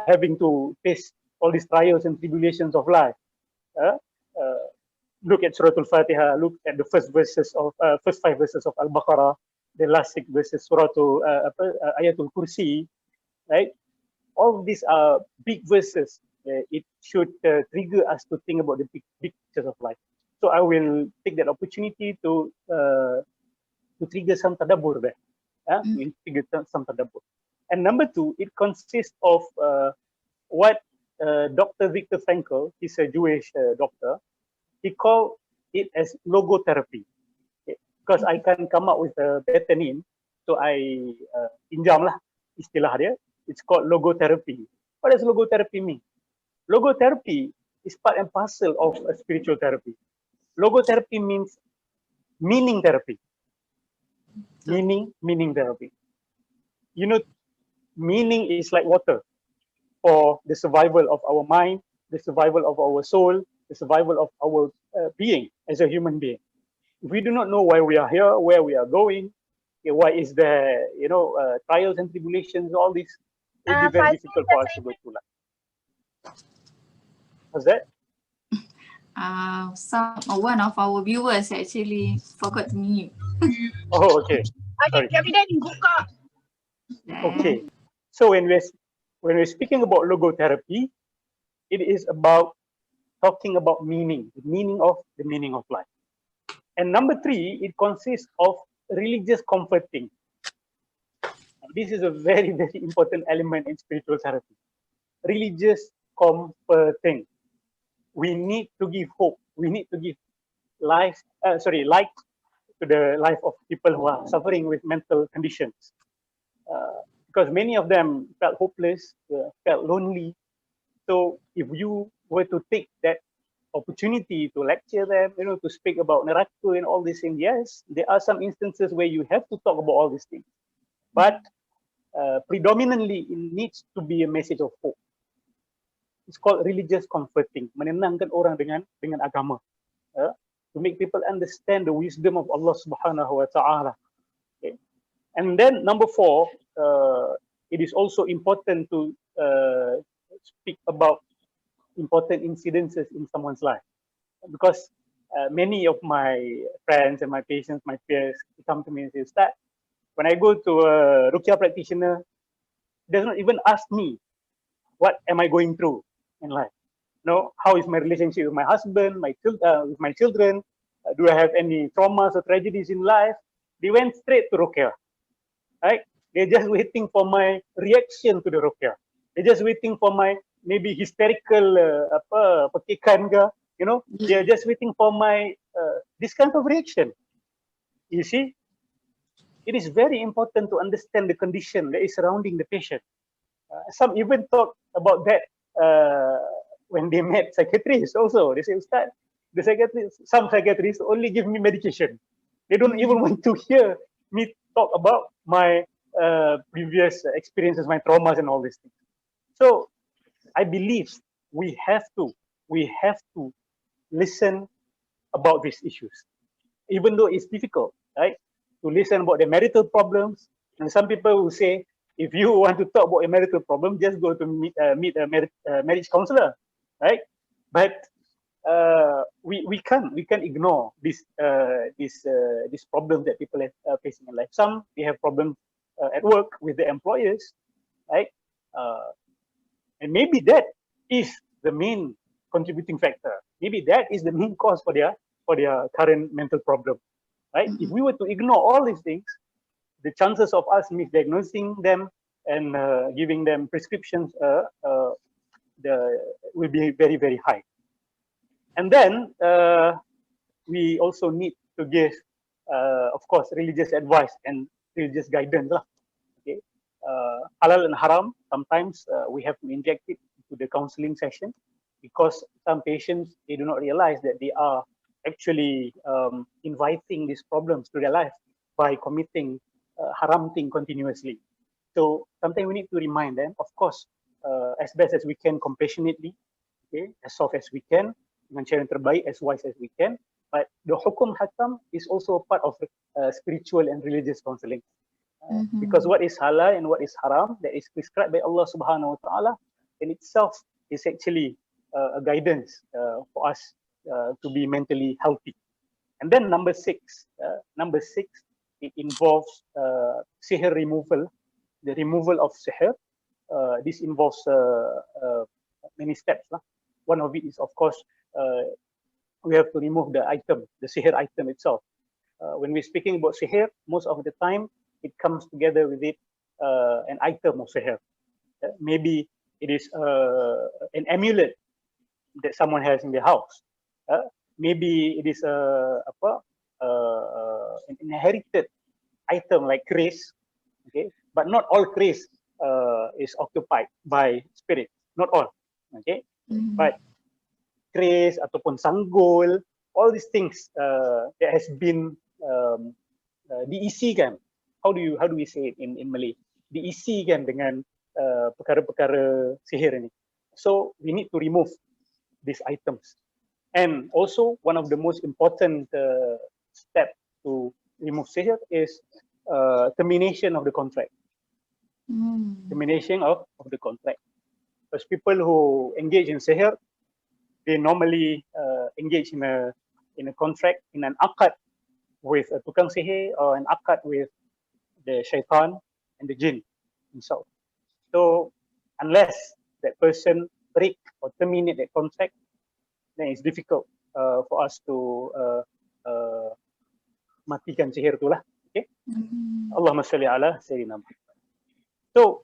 having to face all these trials and tribulations of life. Look at Surah Al-Fatiha, look at the first 5 verses of Al-Baqarah, the last 6 verses, Surah Ayatul Kursi, right? All of these are big verses. It should trigger us to think about the big pictures of life. So I will take that opportunity to trigger some tadabbur there. Trigger some tadabbur. And number 2, it consists of what Dr. Viktor Frankl, he's a Jewish doctor, he called it as logotherapy. Okay? Because I can't come up with a better name, so I pinjam lah istilah dia. It's called logotherapy. What does logotherapy mean? Logotherapy is part and parcel of a spiritual therapy. Logotherapy means meaning therapy. Meaning therapy. You know, meaning is like water for the survival of our mind, the survival of our soul, the survival of our being as a human being. If we do not know why we are here, where we are going, why is there, trials and tribulations, all these, it will be very difficult for us to go through life. What's that? One of our viewers actually forgot to mute. Oh, okay. Sorry. Okay. So when we're speaking about logotherapy, it is about talking about meaning, the meaning of life. And number 3, it consists of religious comforting. This is a very, very important element in spiritual therapy. Religious comforting. we need to give hope. We need to give light to the life of people who are suffering with mental conditions. Because many of them felt hopeless, felt lonely. So if you were to take that opportunity to lecture them, to speak about neraka and all these things, yes, there are some instances where you have to talk about all these things. But predominantly, it needs to be a message of hope. It's called religious comforting, menenangkan orang dengan agama, to make people understand the wisdom of Allah Subhanahu wa Taala. Okay. And then number 4, it is also important to speak about important incidences in someone's life, because many of my friends and my patients, my peers, come to me and say, Ustaz, when I go to a Ruqyah practitioner, does not even ask me what am I going through in life. How is my relationship with my husband, with my children? Do I have any traumas or tragedies in life? They went straight to Ruqyah, right? They're just waiting for my reaction to the Ruqyah. They're just waiting for my maybe hysterical petikan ke, they're just waiting for my this kind of reaction. You see, it is very important to understand the condition that is surrounding the patient. Some even talk about that when they met psychiatrists also. They say, Ustaz, some psychiatrists only give me medication. They don't even want to hear me talk about my previous experiences, my traumas and all these things. So I believe we have to listen about these issues, even though it's difficult, right? To listen about the marital problems. And some people will say, if you want to talk about a marital problem, just go to meet a marriage counselor, right? But we can't ignore this problem that people are facing in life. Some, they have problems at work with the employers, right? And maybe that is the main contributing factor. Maybe that is the main cause for their current mental problem, right? If we were to ignore all these things, the chances of us misdiagnosing them and giving them prescriptions will be very, very high. And then we also need to give, of course, religious advice and religious guidance lah. Okay, halal and haram. Sometimes we have to inject it into the counseling session, because some patients, they do not realize that they are actually inviting these problems to their life by committing haram thing continuously. So sometimes we need to remind them, of course, as best as we can, compassionately, okay, as soft as we can, dengan cara yang terbaik, as wise as we can. But the hukum hakam is also a part of spiritual and religious counseling. Because what is halal and what is haram, that is prescribed by Allah Subhanahu wa Taala, in itself is actually a guidance for us to be mentally healthy. And then number 6, it involves sihr removal, the removal of sihr. This involves many steps lah. One of it is, of course, we have to remove the item, the sihr item itself. When we're speaking about sihr, most of the time it comes together with it an item of sihr. Maybe it is an amulet that someone has in their house. Maybe it is an inherited item like keris, okay? But not all keris is occupied by spirit, not all, okay? But keris ataupun sanggul, all these things that has been diisikan. How do we say it in Malay? Diisikan dengan perkara-perkara sihir ini. So we need to remove these items. And also one of the most important steps to remove sihr is termination of the contract. Termination of the contract. Because people who engage in sihr, they normally engage in a contract, in an akad with a tukang sihir, or an akad with the shaitan and the jinn himself. So unless that person break or terminate that contract, then it's difficult for us to matikan sihir tu lah. Okay. Allahumma salli ala sayyidina Muhammad. So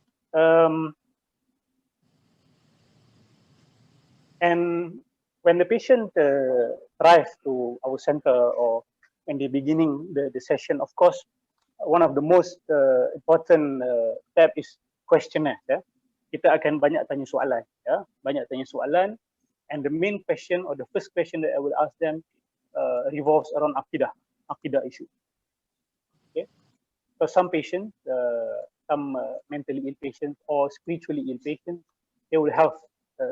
and when the patient arrives to our center or when they beginning the session, of course, one of the most important step is questionnaire. Ya. Kita akan banyak tanya soalan, ya, banyak tanya soalan, and the main question or the first question that I will ask them revolves around akidah issue. Okay, so some patients, some mentally ill patients or spiritually ill patients, they will have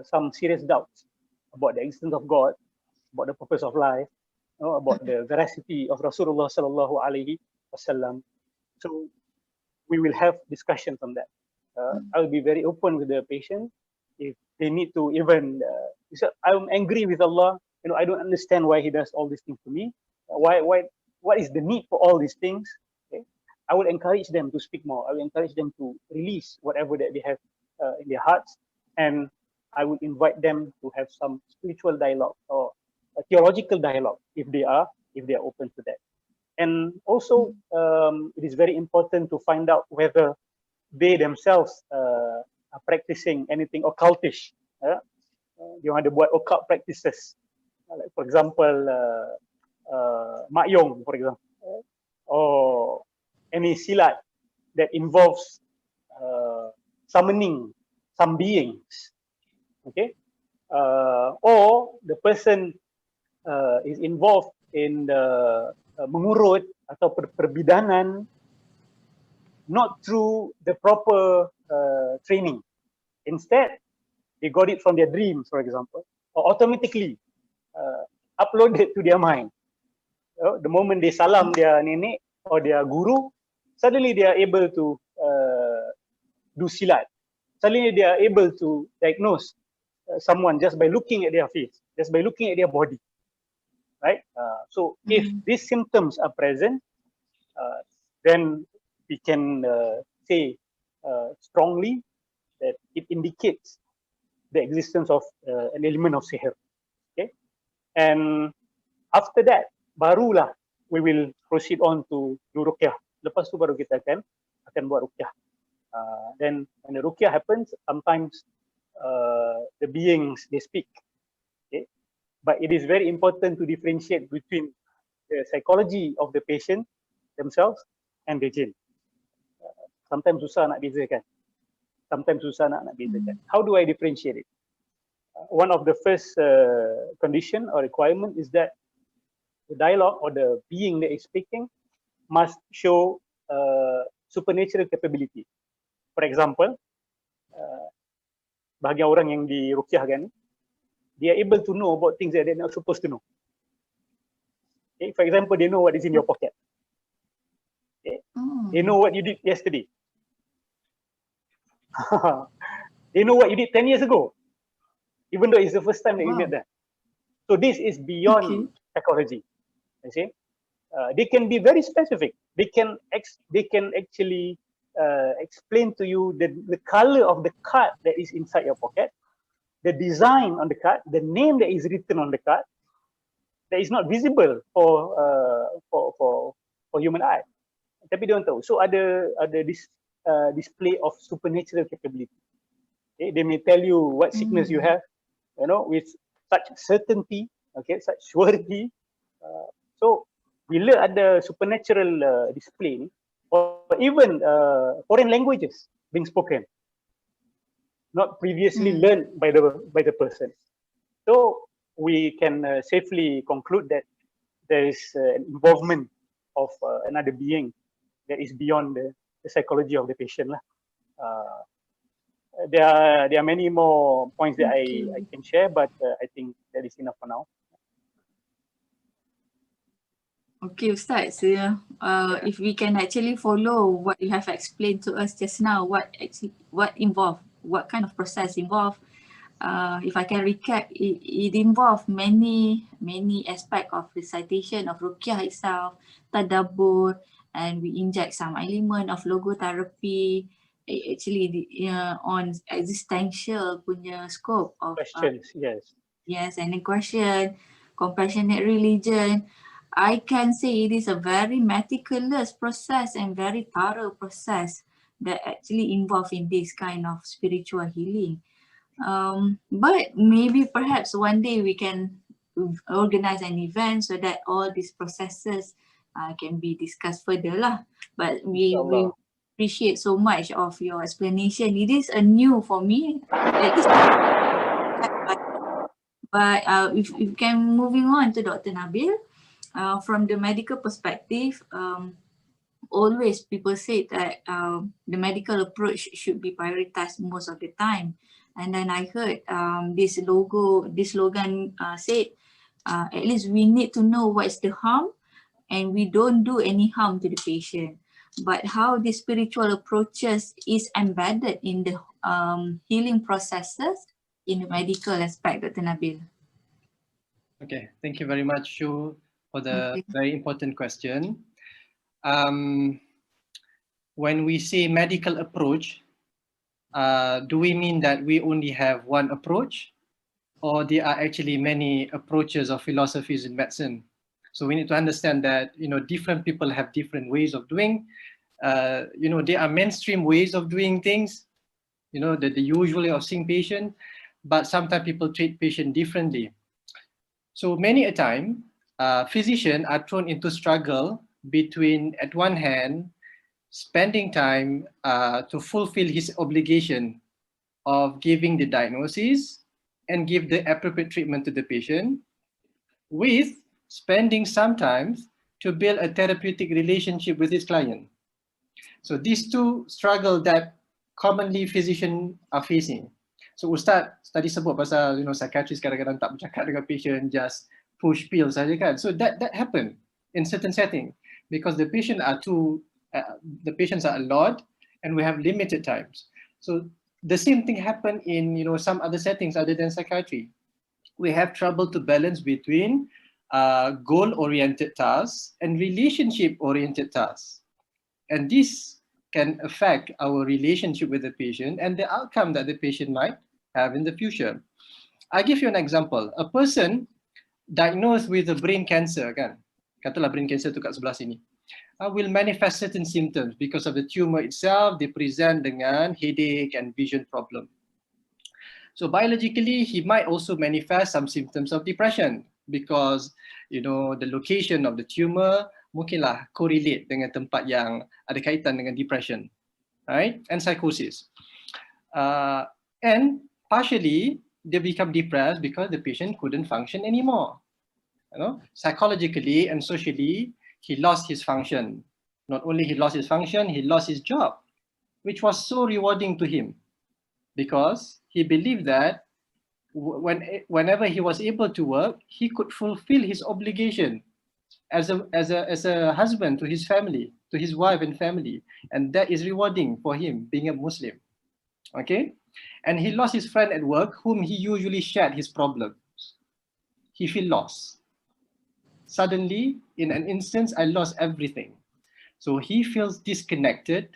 some serious doubts about the existence of God, about the purpose of life, you know, about the veracity of Rasulullah sallallahu alaihi wasallam. So we will have discussions on that. I will be very open with the patient. If they need to even, I'm angry with Allah. You know, I don't understand why He does all these things to me. What is the need for all these things? Okay? I will encourage them to speak more. I will encourage them to release whatever that they have in their hearts, and I will invite them to have some spiritual dialogue or a theological dialogue if they are open to that. And also, it is very important to find out whether they themselves are practicing anything occultish. Dia ada buat occult practices, like for example, Mak Yong, for example, or any silat that involves summoning some beings. Okay, or the person is involved in the mengurut atau perbidanan not through the proper training. Instead, they got it from their dreams, for example, or automatically uploaded to their mind. The moment they salam their nenek or their guru, suddenly they are able to do silat. Suddenly they are able to diagnose someone just by looking at their face, just by looking at their body, right? So if these symptoms are present, then we can say strongly that it indicates the existence of an element of sihr. Okay, and after that, barulah we will proceed on to do ruqyah. Lepas tu baru kita akan buat ruqyah. Then when the ruqyah happens, sometimes the beings they speak. Okay, but it is very important to differentiate between the psychology of the patient themselves and the jinn. Sometimes susah nak bezakan. Sometimes susah nak bezakan. How do I differentiate it? One of the first condition or requirement is that the dialogue or the being that is speaking must show supernatural capability. For example, bahagian orang yang diruqyahkan, they are able to know about things that they're not supposed to know. Okay? For example, they know what is in your pocket. Okay? They know what you did yesterday. They know what you did 10 years ago, even though it's the first time that you met them. So this is beyond psychology. You see, they can be very specific. They can actually explain to you the color of the card that is inside your pocket, the design on the card, the name that is written on the card that is not visible for human eye. Tapi dia orang tahu. So ada this display of supernatural capability. Okay? They may tell you what sickness you have, you know, with such certainty, okay, such surety. So bila ada supernatural display, or even foreign languages being spoken, not previously learned by the person. So we can safely conclude that there is an involvement of another being that is beyond the psychology of the patient lah. There are many more points that I can share, but I think that is enough for now. Okay, Ustaz. If we can actually follow what you have explained to us just now, what involved, what kind of process involved. If I can recap, it involved many aspects of recitation of ruqyah itself, tadabbur, and we inject some element of logotherapy, actually on existential punya scope of questions. Yes, and then question, compassionate religion. I can say it is a very meticulous process and very thorough process that actually involved in this kind of spiritual healing. But maybe perhaps one day we can organize an event so that all these processes can be discussed further lah. But we Inshallah. appreciate so much of your explanation. It is a new for me, at least. But if we can moving on to Dr. Nabil, from the medical perspective, always people say that the medical approach should be prioritized most of the time. And then I heard this slogan said, at least we need to know what is the harm and we don't do any harm to the patient. But how the spiritual approaches is embedded in the healing processes in the medical aspect, Dr. Nabil. Okay, thank you very much, Shu, for the very important question. When we say medical approach, do we mean that we only have one approach, or there are actually many approaches or philosophies in medicine? So we need to understand that, you know, different people have different ways of doing. You know, there are mainstream ways of doing things, you know, the usual way of seeing patient, but sometimes people treat patient differently. So many a time, physicians are thrown into struggle between, at one hand, spending time to fulfill his obligation of giving the diagnosis and give the appropriate treatment to the patient, with spending some time to build a therapeutic relationship with his client. So these two struggle that commonly physicians are facing. So Ustaz tadi sebut pasal, you know, psychiatrist kadang-kadang tak bercakap dengan patient, just push pills saja kan. So that happen in certain setting because the patients are a lot and we have limited times. So the same thing happen in, you know, some other settings other than psychiatry. We have trouble to balance between goal-oriented tasks and relationship-oriented tasks. And this can affect our relationship with the patient and the outcome that the patient might have in the future. I give you an example. A person diagnosed with a brain cancer, kan? Katalah brain cancer tu kat sebelah sini. Will manifest certain symptoms because of the tumor itself. They present dengan headache and vision problem. So biologically, he might also manifest some symptoms of depression because, you know, the location of the tumor mungkinlah correlate dengan tempat yang ada kaitan dengan depression, right? And psychosis. And partially, they become depressed because the patient couldn't function anymore. You know, psychologically and socially, he lost his function. Not only he lost his function, he lost his job, which was so rewarding to him because he believed that whenever he was able to work, he could fulfill his obligation as a husband to his family, to his wife and family, and that is rewarding for him being a Muslim. Okay, and he lost his friend at work whom he usually shared his problems. He feel lost. Suddenly, in an instance, I lost everything. So he feels disconnected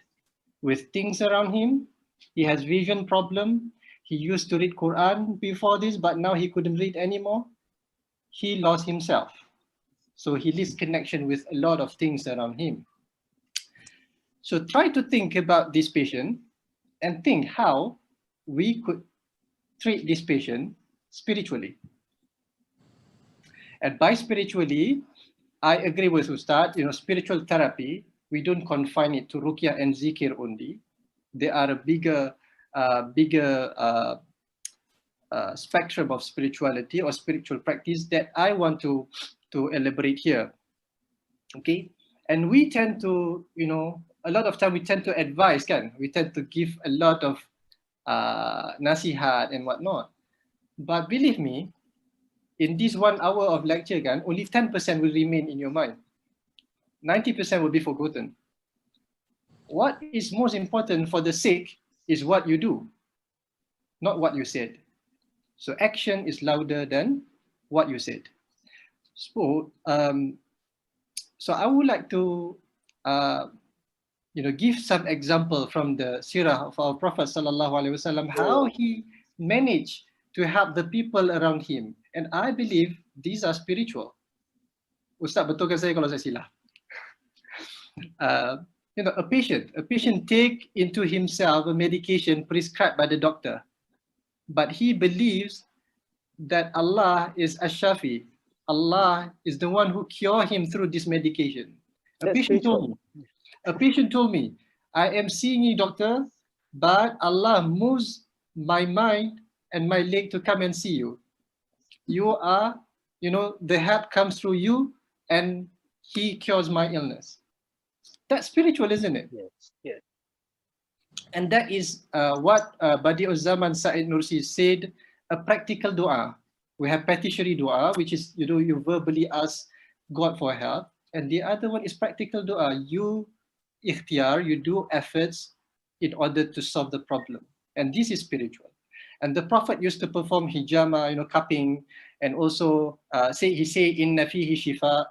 with things around him. He has vision problem. He used to read Quran before this, but now he couldn't read anymore. He lost himself. So he lost connection with a lot of things around him. So try to think about this patient and think how we could treat this patient spiritually. And by spiritually, I agree with Ustaz, you know, spiritual therapy, we don't confine it to ruqyah and zikir only. There are a bigger spectrum of spirituality or spiritual practice that I want to elaborate here. Okay, and we tend to, you know, a lot of time we tend to advise, kan? We tend to give a lot of nasihat and whatnot. But believe me, in this 1 hour of lecture, kan, only 10% will remain in your mind. 90% will be forgotten. What is most important for the sick is what you do, not what you said. So action is louder than what you said. So, so I would like to, you know, give some example from the seerah of our Prophet sallallahu alaihi wasallam, how he managed to help the people around him. And I believe these are spiritual. Ustaz, betulkan saya kalau saya silap. You know, a patient take into himself a medication prescribed by the doctor. but he believes that Allah is Ash-Shafi. Allah is the one who cured him through this medication. A patient told me, I am seeing you, doctor, but Allah moves my mind and my leg to come and see you. You are, the help comes through you and he cures my illness. That's spiritual, isn't it? Yes, yes. And that is what Badi'uz Zaman Said Nursi said, a practical dua. We have petitiary dua, which is, you verbally ask God for help. And the other one is practical dua. You ikhtiar, you do efforts in order to solve the problem. And this is spiritual. And the Prophet used to perform hijama, cupping, and also he say inna fihi shifa,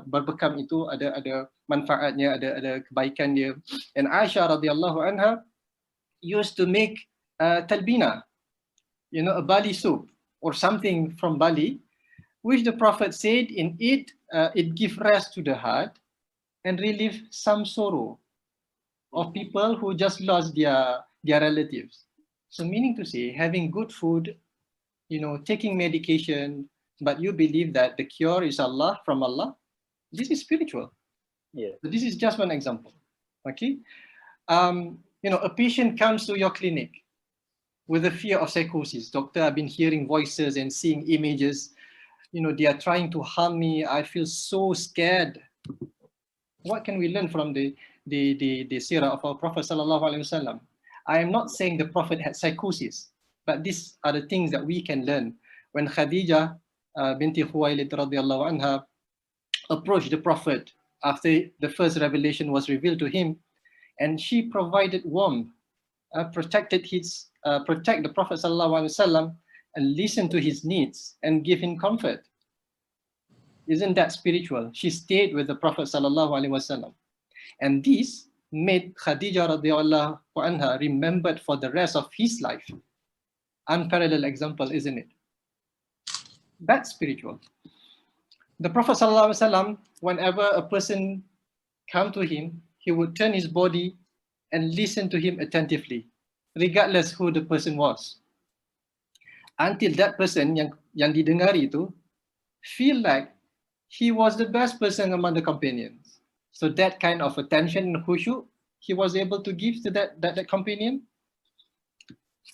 berbekam itu ada manfaatnya, ada kebaikan dia. And Aisha radhiyallahu anha used to make talbina, a Bali soup or something from Bali, which the Prophet said in it, it gives rest to the heart and relieve some sorrow of people who just lost their relatives. So meaning to say, having good food, taking medication, but you believe that the cure is Allah, from Allah, this is spiritual. Yeah. So this is just one example. Okay. A patient comes to your clinic with a fear of psychosis. Doctor, I've been hearing voices and seeing images. They are trying to harm me. I feel so scared. What can we learn from the seerah of our Prophet sallallahu alaihi wasallam? I am not saying the Prophet had psychosis, but these are the things that we can learn. When Khadija binti Khuwailid radhiyallahu anha approached the Prophet after the first revelation was revealed to him, and she provided warmth, protect the Prophet sallallahu alaihi wasallam, and listen to his needs and give him comfort. Isn't that spiritual? She stayed with the Prophet sallallahu alaihi wasallam, and this made Khadija radhiyallahu anha remembered for the rest of his life. Unparalleled example, isn't it? That's spiritual. The Prophet sallallahu alaihi wasallam, whenever a person come to him, he would turn his body and listen to him attentively, regardless who the person was, until that person yang didengari itu feel like he was the best person among the companions. So that kind of attention and khushu he was able to give to that companion.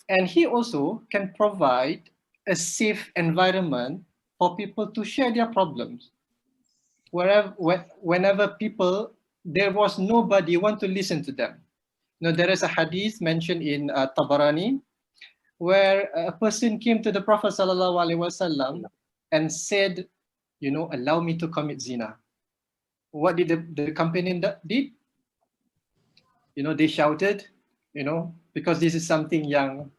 And he also can provide a safe environment for people to share their problems. Whenever people, there was nobody want to listen to them. There is a hadith mentioned in Tabarani where a person came to the Prophet sallallahu alaihi wasallam and said, allow me to commit zina. What did the companion did? They shouted, because this is something yang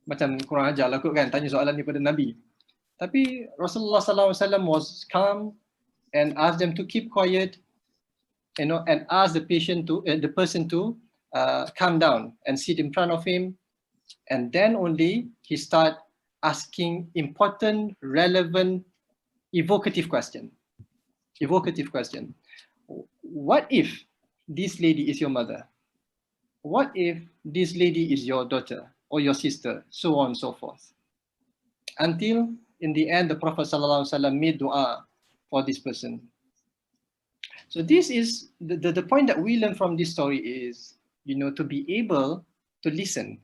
macam kurang ajar lah kot kan, tanya soalan ni pada Nabi. Tapi Rasulullah sallallahu alaihi wasallam was calm and asked them to keep quiet, and asked the person to calm down and sit in front of him, and then only he start asking important, relevant, evocative question. What if this lady is your mother? What if this lady is your daughter or your sister? So on and so forth. Until in the end, the Prophet ﷺ made dua for this person. So this is the point that we learn from this story is, to be able to listen,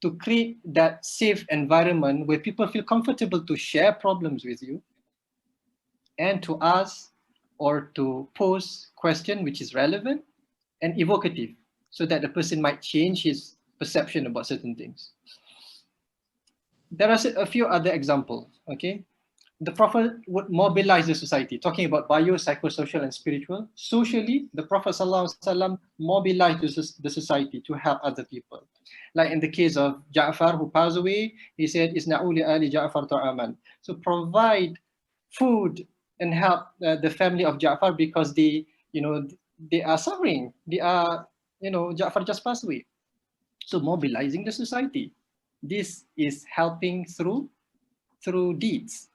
to create that safe environment where people feel comfortable to share problems with you and to ask or to pose question which is relevant and evocative so that the person might change his perception about certain things. There are a few other examples, okay? The Prophet would mobilize the society, talking about bio-psychosocial and spiritual. Socially, the Prophet ﷺ mobilized the society to help other people. Like in the case of Ja'far, who passed away, he said, Isna'u li ali Ja'far ta'aman. So provide food and help the family of Ja'far because they are suffering. Ja'far just passed away. So mobilizing the society. This is helping through deeds.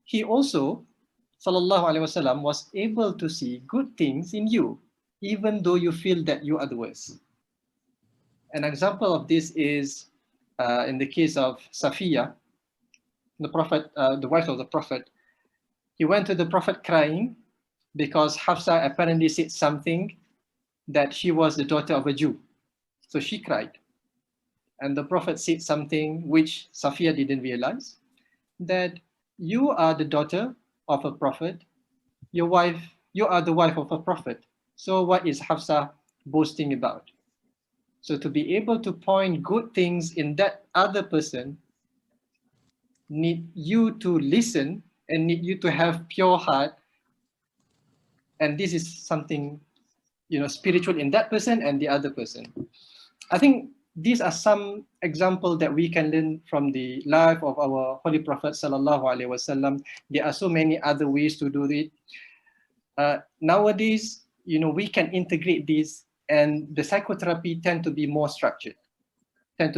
He also, sallallahu alaihi wasallam, was able to see good things in you, even though you feel that you are the worst. An example of this is in the case of Safiya, the Prophet, the wife of the Prophet. He went to the Prophet crying because Hafsa apparently said something that she was the daughter of a Jew. So she cried. And the Prophet said something which Safiya didn't realize, that you are the daughter of a prophet, you are the wife of a prophet. So what is Hafsa boasting about? So to be able to point good things in that other person, need you to listen and need you to have pure heart. And this is something, you know, spiritual in that person and the other person. I think these are some examples that we can learn from the life of our Holy Prophet Sallallahu Alaihi Wasallam. There are so many other ways to do it. Nowadays, you know, we can integrate this, and the psychotherapy tend to be more structured, and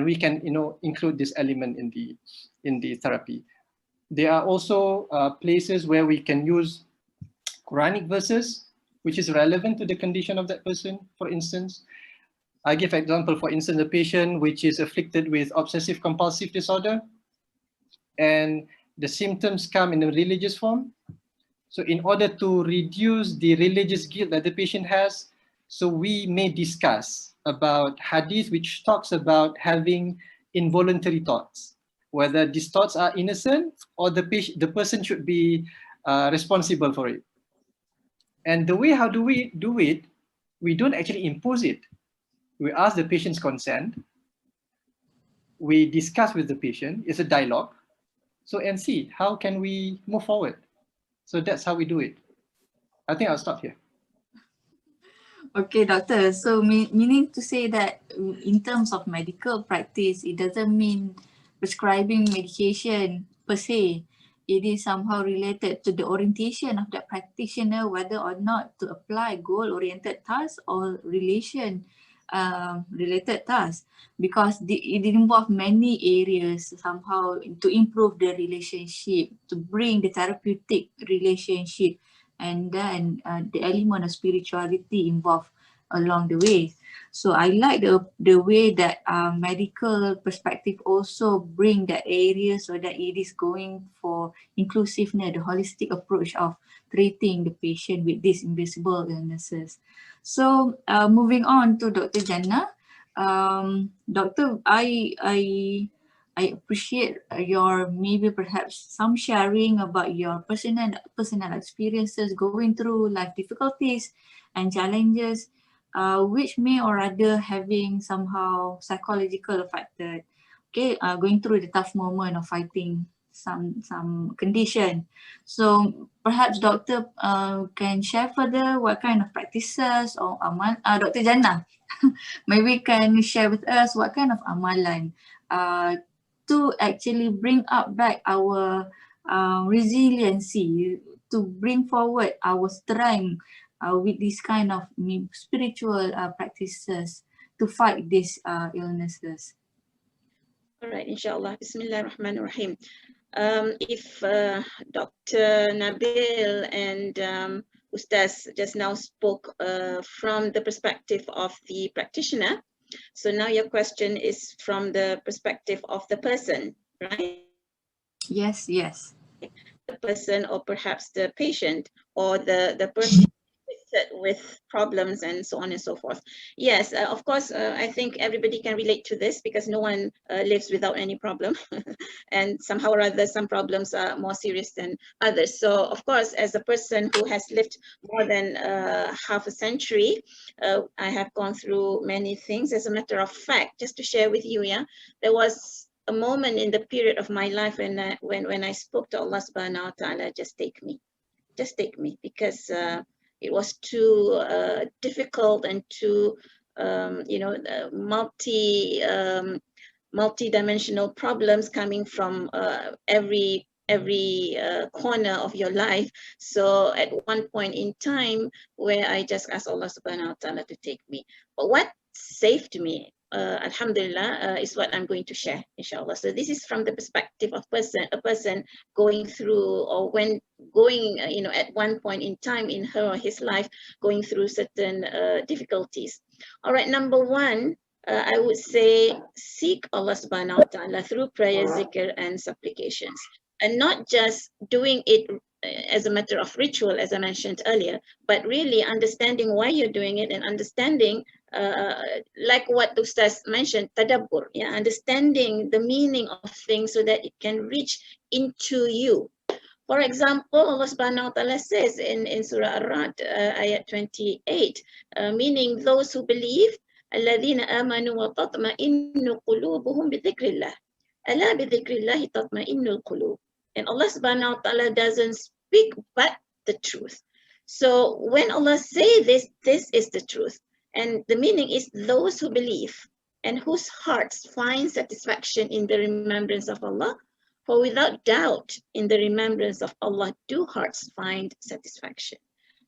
we can, you know, include this element in the therapy. There are also places where we can use Quranic verses, which is relevant to the condition of that person. For instance, I give example, for instance, a patient which is afflicted with obsessive compulsive disorder, and the symptoms come in a religious form. So in order to reduce the religious guilt that the patient has, so we may discuss about hadith which talks about having involuntary thoughts, whether these thoughts are innocent or the person should be responsible for it. And the way, how do we do it? We don't actually impose it. We ask the patient's consent. We discuss with the patient. It's a dialogue. So, and see how can we move forward. So that's how we do it. I think I'll stop here. Okay, doctor. So meaning to say that in terms of medical practice, it doesn't mean prescribing medication per se. It is somehow related to the orientation of the practitioner, whether or not to apply goal-oriented tasks or related tasks, because it involves many areas somehow to improve the relationship, to bring the therapeutic relationship, and then the element of spirituality involved along the way. So I like the way that medical perspective also bring that area, so that it is going for inclusiveness, the holistic approach of treating the patient with these invisible illnesses. So moving on to Dr. Jannah. Doctor, I appreciate your maybe perhaps some sharing about your personal experiences going through life difficulties and challenges, which may or other having somehow psychological affected. Okay, going through the tough moment of fighting some condition. So perhaps doctor can share further what kind of practices or Dr. Jannah maybe can share with us what kind of amalan to actually bring up back our resiliency, to bring forward our strength with this kind of spiritual practices to fight these illnesses. All right, inshallah. Bismillah ar-Rahman ar-Rahim. If Dr. Nabil and Ustaz just now spoke from the perspective of the practitioner, so now your question is from the perspective of the person, right? Yes, yes. The person, or perhaps the patient, or the person with problems and so on and so forth. Yes, of course, I think everybody can relate to this, because no one lives without any problem. And somehow or other, some problems are more serious than others. So of course, as a person who has lived more than half a century, I have gone through many things. As a matter of fact, just to share with you, yeah, there was a moment in the period of my life when I spoke to Allah subhanahu wa ta'ala, just take me, because it was too difficult and too, multi-dimensional problems coming from every corner of your life. So at one point in time where I just asked Allah subhanahu wa ta'ala to take me. But what saved me alhamdulillah, is what I'm going to share, inshallah. So this is from the perspective of a person going through, or when going, at one point in time in her or his life, going through certain difficulties. All right, number one, I would say seek Allah subhanahu wa ta'ala through prayer, zikr, and supplications, and not just doing it as a matter of ritual, as I mentioned earlier, but really understanding why you're doing it and understanding, like what Ustaz mentioned, tadabbur, understanding the meaning of things so that it can reach into you. For example, Allah subhanahu wa ta'ala says in Surah Ar-Ra'd, ayat 28, meaning those who believe, الَّذِينَ آمَنُوا وَتَطْمَئِنُّ قُلُوبُهُمْ بِذِكْرِ اللَّهِ أَلَا بِذِكْرِ اللَّهِ تَطْمَئِنُّ الْقُلُوبِ. And Allah subhanahu wa ta'ala doesn't speak but the truth. So when Allah say this, this is the truth. And the meaning is those who believe and whose hearts find satisfaction in the remembrance of Allah. For without doubt, in the remembrance of Allah do hearts find satisfaction.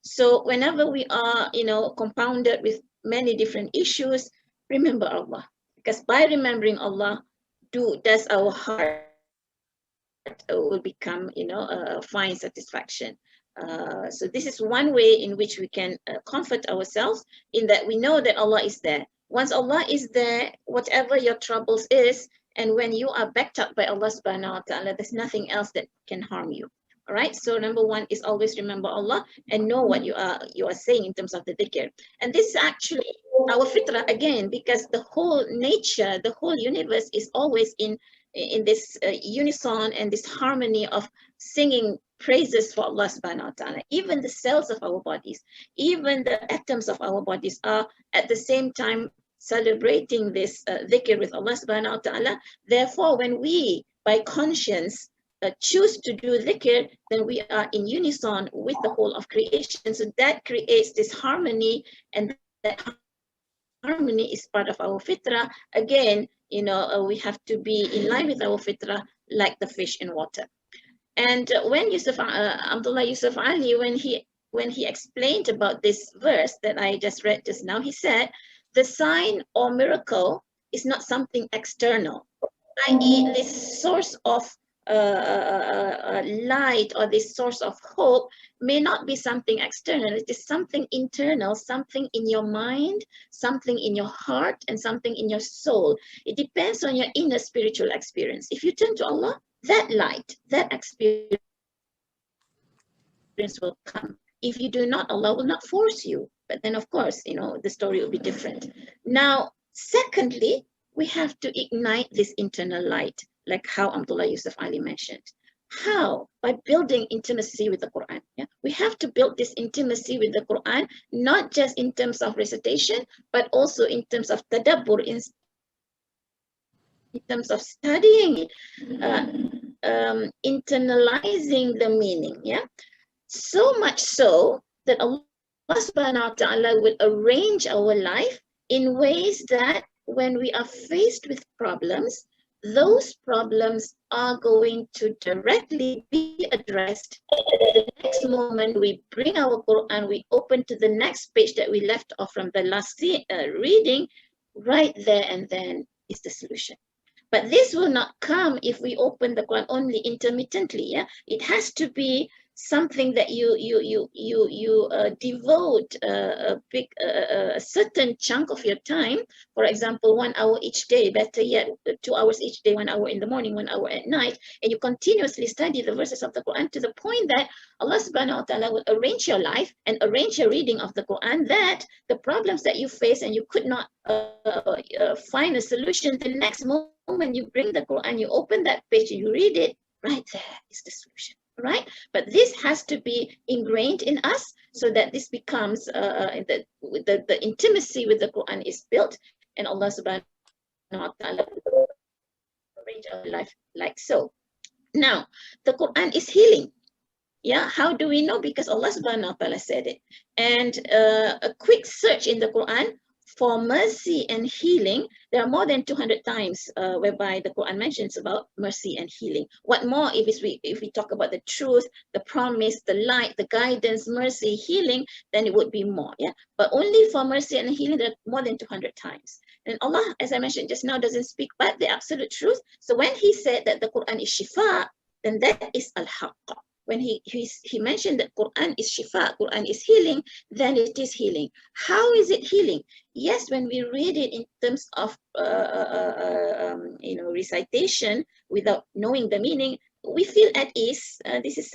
So whenever we are, compounded with many different issues, remember Allah. Because by remembering Allah, does our heart will become, find satisfaction. So this is one way in which we can comfort ourselves, in that we know that Allah is there. Once Allah is there, whatever your troubles is, and when you are backed up by Allah subhanahu wa ta'ala, there's nothing else that can harm you. All right, so number one is always remember Allah and know what you are saying in terms of the dhikr. And this is actually our fitrah again, because the whole nature, the whole universe is always in this unison and this harmony of singing praises for Allah subhanahu wa ta'ala. Even the cells of our bodies, even the atoms of our bodies are at the same time celebrating this dhikr with Allah subhanahu wa ta'ala. Therefore, when we, by conscience, choose to do dhikr, then we are in unison with the whole of creation. So that creates this harmony, and that harmony is part of our fitrah. Again, we have to be in line with our fitrah, like the fish in water. And when Abdullah Yusuf Ali, when he explained about this verse that I just read just now, he said, the sign or miracle is not something external, i.e. this source of light or this source of hope may not be something external. It is something internal, something in your mind, something in your heart, and something in your soul. It depends on your inner spiritual experience. If you turn to Allah, that light, that experience will come. If you do not, Allah will not force you. But then, of course, the story will be different. Now, secondly, we have to ignite this internal light, like how Abdullah Yusuf Ali mentioned. How? By building intimacy with the Quran. We have to build this intimacy with the Quran, not just in terms of recitation, but also in terms of tadabbur, in terms of studying it, internalizing the meaning. So much so that Allah subhanahu wa ta'ala will arrange our life in ways that when we are faced with problems, those problems are going to directly be addressed. The next moment we bring our Quran, we open to the next page that we left off from the last reading, right there and then is the solution. But this will not come if we open the Quran only intermittently. It has to be something that you devote a certain chunk of your time. For example, 1 hour each day, better yet 2 hours each day, 1 hour in the morning, 1 hour at night, and you continuously study the verses of the Quran to the point that Allah subhanahu wa ta'ala will arrange your life and arrange your reading of the Quran, that the problems that you face and you could not find a solution, the next moment you bring the Quran, you open that page, you read it, right there is the solution. Right, but this has to be ingrained in us so that this becomes the intimacy with the Quran is built, and Allah subhanahu wa ta'ala will arrange our life like so. Now, the Quran is healing. How do we know? Because Allah subhanahu wa ta'ala said it. And a quick search in the Quran for mercy and healing, there are more than 200 times whereby the Quran mentions about mercy and healing. What more if we talk about the truth, the promise, the light, the guidance, mercy, healing, then it would be more. Yeah, but only for mercy and healing, there are more than 200 times. And Allah, as I mentioned just now, doesn't speak but the absolute truth. So when He said that the Quran is shifa, then that is al-haqq. When he mentioned that Quran is shifa, Quran is healing, then it is healing. How is it healing? Yes, when we read it in terms of recitation without knowing the meaning, we feel at ease. This is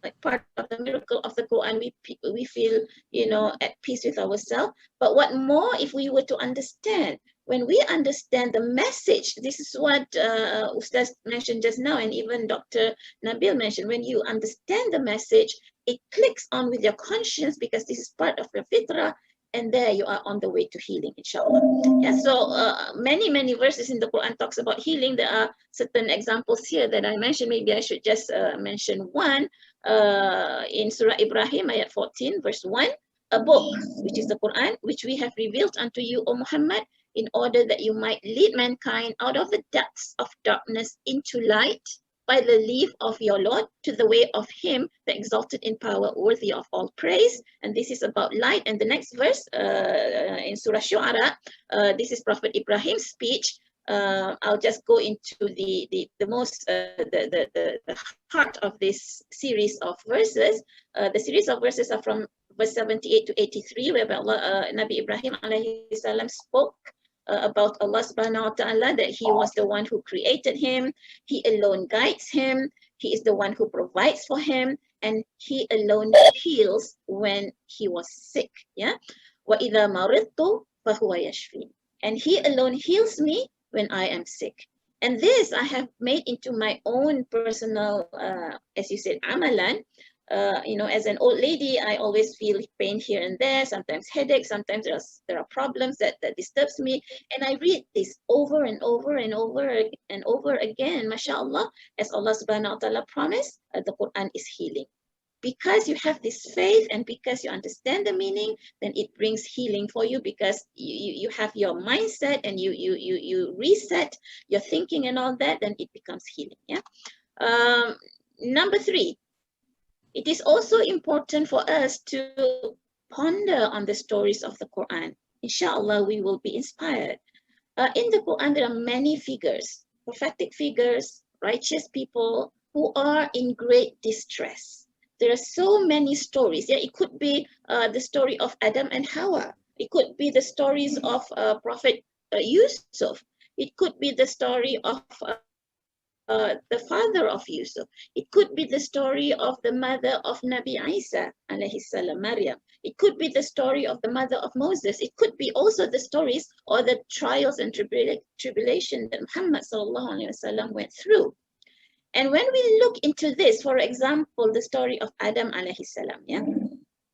like part of the miracle of the Quran. We feel, at peace with ourselves. But what more if we were to understand? When we understand the message, this is what Ustaz mentioned just now, and even Dr. Nabil mentioned, when you understand the message, it clicks on with your conscience because this is part of your fitrah, and there you are on the way to healing, inshallah. Yeah, so many verses in the Quran talks about healing. There are certain examples here that I mentioned. Maybe I should just mention one. In Surah Ibrahim, ayat 14, verse 1, a book, which is the Quran, which we have revealed unto you, O Muhammad, in order that you might lead mankind out of the depths of darkness into light by the leave of your Lord to the way of Him, the exalted in power, worthy of all praise. And this is about light. And the next verse in Surah Syuhada, this is Prophet Ibrahim's speech. I'll just go into the most the heart of this series of verses. The series of verses are from verse 78 to 83, where Nabi Ibrahim alayhi salam spoke about Allah subhanahu wa ta'ala, that He was the one who created him, He alone guides him, He is the one who provides for him, and He alone heals when he was sick. Yeah, wa idha maridtu fahuwa yashfin, and He alone heals me when I am sick. And this I have made into my own personal, as you said, amalan. As an old lady, I always feel pain here and there, sometimes headache, sometimes there are problems that disturbs me. And I read this over and over and over and over again, mashallah, as Allah subhanahu wa ta'ala promised, the Quran is healing. Because you have this faith and because you understand the meaning, then it brings healing for you, because you have your mindset and you reset your thinking and all that, then it becomes healing. Yeah. Number 3. It is also important for us to ponder on the stories of the Quran. Inshallah, we will be inspired. In the Quran, there are many figures, prophetic figures, righteous people who are in great distress. There are so many stories. Yeah, it could be the story of Adam and Hawa. It could be the stories of Prophet Yusuf. It could be the story of the father of Yusuf. It could be the story of the mother of Nabi Isa, alayhi salam, Maryam. It could be the story of the mother of Moses. It could be also the stories or the trials and tribulation that Muhammad sallallahu alaihi wasallam went through. And when we look into this, for example, the story of Adam alayhi salam, yeah,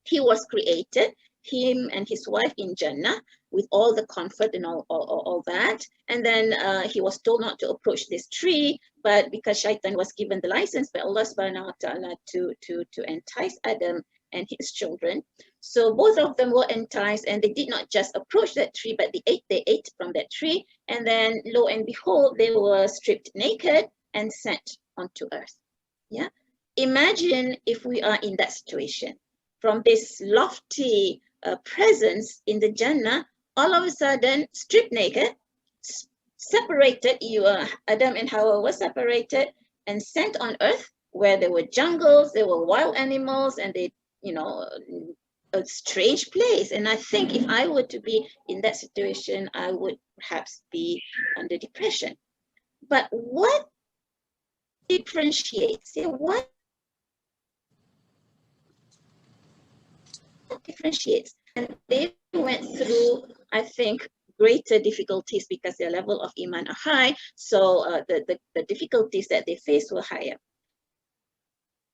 he was created, him and his wife in Jannah, with all the comfort and all that. And then he was told not to approach this tree, but because Shaitan was given the license by Allah subhanahu wa ta'ala to entice Adam and his children. So both of them were enticed, and they did not just approach that tree, but they ate from that tree. And then lo and behold, they were stripped naked and sent onto earth. Yeah. Imagine if we are in that situation. From this lofty presence in the Jannah, all of a sudden, stripped naked, separated, Adam and Hawa were separated and sent on earth, where there were jungles, there were wild animals, and they, a strange place. And I think if I were to be in that situation, I would perhaps be under depression. But what differentiates? What differentiates? And they went through, I think, greater difficulties because their level of iman are high. So the difficulties that they faced were higher.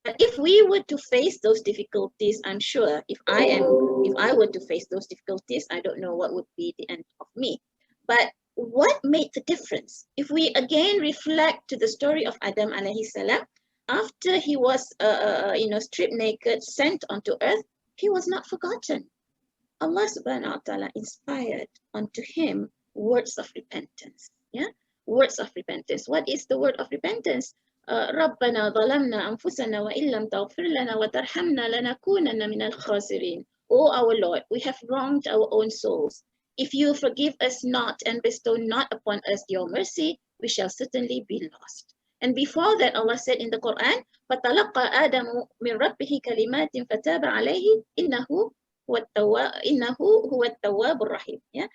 But if we were to face those difficulties, I'm sure if I were to face those difficulties, I don't know what would be the end of me. But what made the difference? If we again reflect to the story of Adam alayhi salam, after he was stripped naked, sent onto earth, he was not forgotten. Allah subhanahu wa ta'ala inspired unto him words of repentance. Yeah, words of repentance. What is the word of repentance? ربنا ظلمنا أنفسنا وإن لم تغفر لنا وترحمنا لنكونن من الخاسرين. O our Lord, we have wronged our own souls. If you forgive us not and bestow not upon us your mercy, we shall certainly be lost. And before that, Allah said in the Quran, فَتَلَقَّى آدَمُ مِنْ رَبِّهِ كَلِمَاتٍ فَتَابَ عَلَيْهِ إِنَّهُ هُوَ التَّوَّابُ الرَّحِيمُ. Yeah?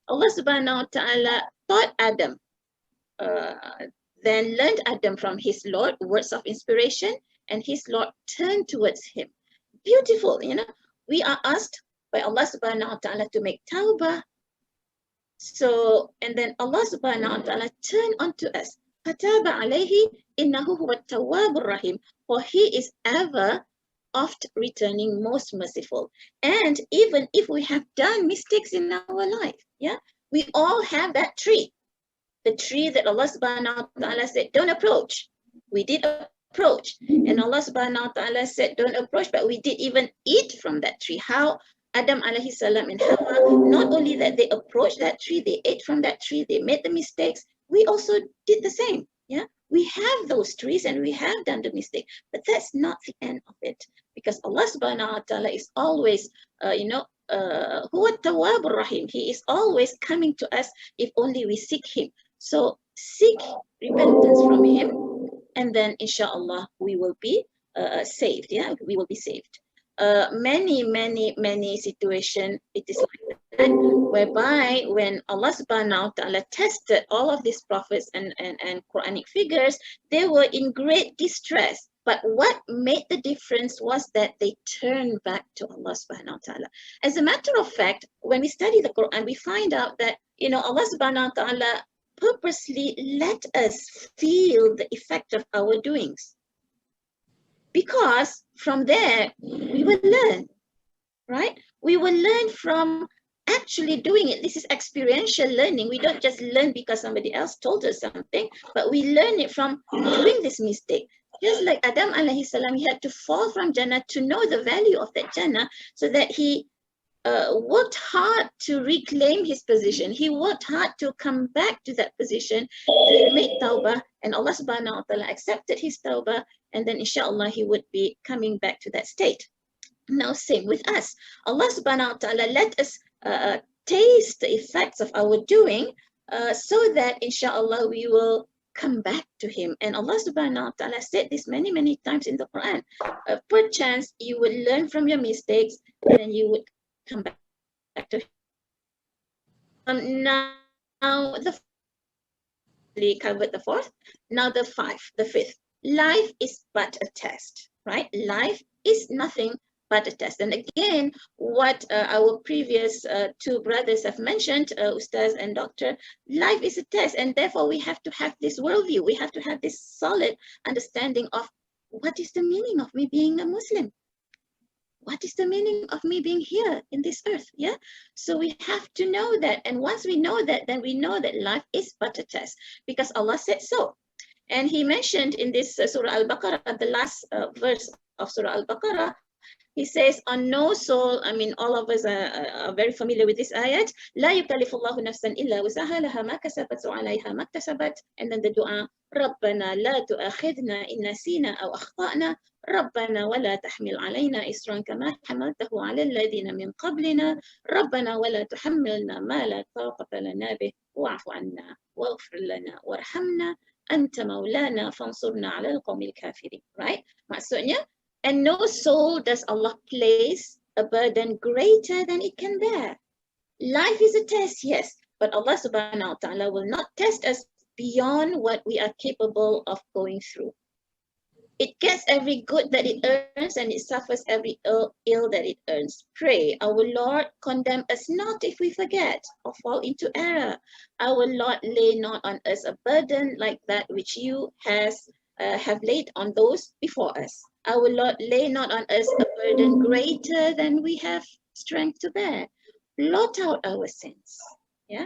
Allah subhanahu wa ta'ala taught Adam, then learned Adam from his Lord words of inspiration, and his Lord turned towards him. Beautiful, you know. We are asked by Allah subhanahu wa ta'ala to make tawbah. So, and then Allah subhanahu wa ta'ala turned unto us. فَتَابَ عَلَيْهِ إِنَّهُ هُوَ التَّوَّابُ الرَّحِيمُ. For he is ever oft returning, most merciful. And even if we have done mistakes in our life, yeah, we all have that tree. The tree that Allah subhanahu wa ta'ala said, don't approach. We did approach. And Allah subhanahu wa ta'ala said, don't approach, but we did even eat from that tree. How Adam alayhi salam and Hawa, not only that they approached that tree, they ate from that tree, they made the mistakes, we also did the same. Yeah, we have those trees and we have done the mistake, but that's not the end of it, because Allah subhanahu wa ta'ala is always, huwa tawwabur rahim. He is always coming to us if only we seek him. So seek repentance from him, and then inshallah we will be saved. Yeah, we will be saved. Many situations it is like that, whereby when Allah subhanahu wa ta'ala tested all of these prophets and Quranic figures, they were in great distress. But what made the difference was that they turned back to Allah subhanahu wa ta'ala. As a matter of fact, when we study the Quran, we find out that, you know, Allah subhanahu wa ta'ala purposely let us feel the effect of our doings, because from there we will learn, right? We will learn from actually doing it. This is experiential learning. We don't just learn because somebody else told us something, but we learn it from doing this mistake. Just like Adam alayhi salam, he had to fall from Jannah to know the value of that Jannah, so that he worked hard to reclaim his position. He worked hard to come back to that position. He made tawbah, and Allah subhanahu wa ta'ala accepted his tawbah, and then inshallah he would be coming back to that state. Now same with us. Allah subhanahu wa ta'ala let us taste the effects of our doing, so that inshallah we will come back to him. And Allah subhanahu wa ta'ala said this many times in the Quran. Perchance you would learn from your mistakes, and then you would come back to him. Now we covered the fourth. Now the fifth. Life is but a test, right? Life is nothing but a test. And again, what our previous two brothers have mentioned, Ustaz and Doctor, life is a test, and therefore we have to have this worldview. We have to have this solid understanding of what is the meaning of me being a Muslim. What is the meaning of me being here in this earth? Yeah. So we have to know that. And once we know that, then we know that life is but a test, because Allah said so. And he mentioned in this Surah Al-Baqarah, the last verse of Surah Al-Baqarah, he says, on no soul, I mean, all of us are very familiar with this ayat, لا يكلف الله نفسا إلا وسعها لها ما كسبت وعليها ما اكتسبت. And then the dua, ربنا لا تؤاخذنا إن نسينا أو أخطأنا ربنا ولا تحمل علينا إصرا كما حملته على الذين من قبلنا ربنا ولا تحملنا ما لا طاقة لنا به واعف عنا واغفر لنا وارحمنا أنت مولانا فانصرنا على القوم الكافرين. Right? Maksudnya, and no soul does Allah place a burden greater than it can bear. Life is a test, yes, but Allah subhanahu wa ta'ala will not test us beyond what we are capable of going through. It gets every good that it earns, and it suffers every ill that it earns. Pray, our Lord, condemn us not if we forget or fall into error. Our Lord, lay not on us a burden like that which you have laid on those before us. Our Lord, lay not on us a burden greater than we have strength to bear. Blot out our sins. Yeah.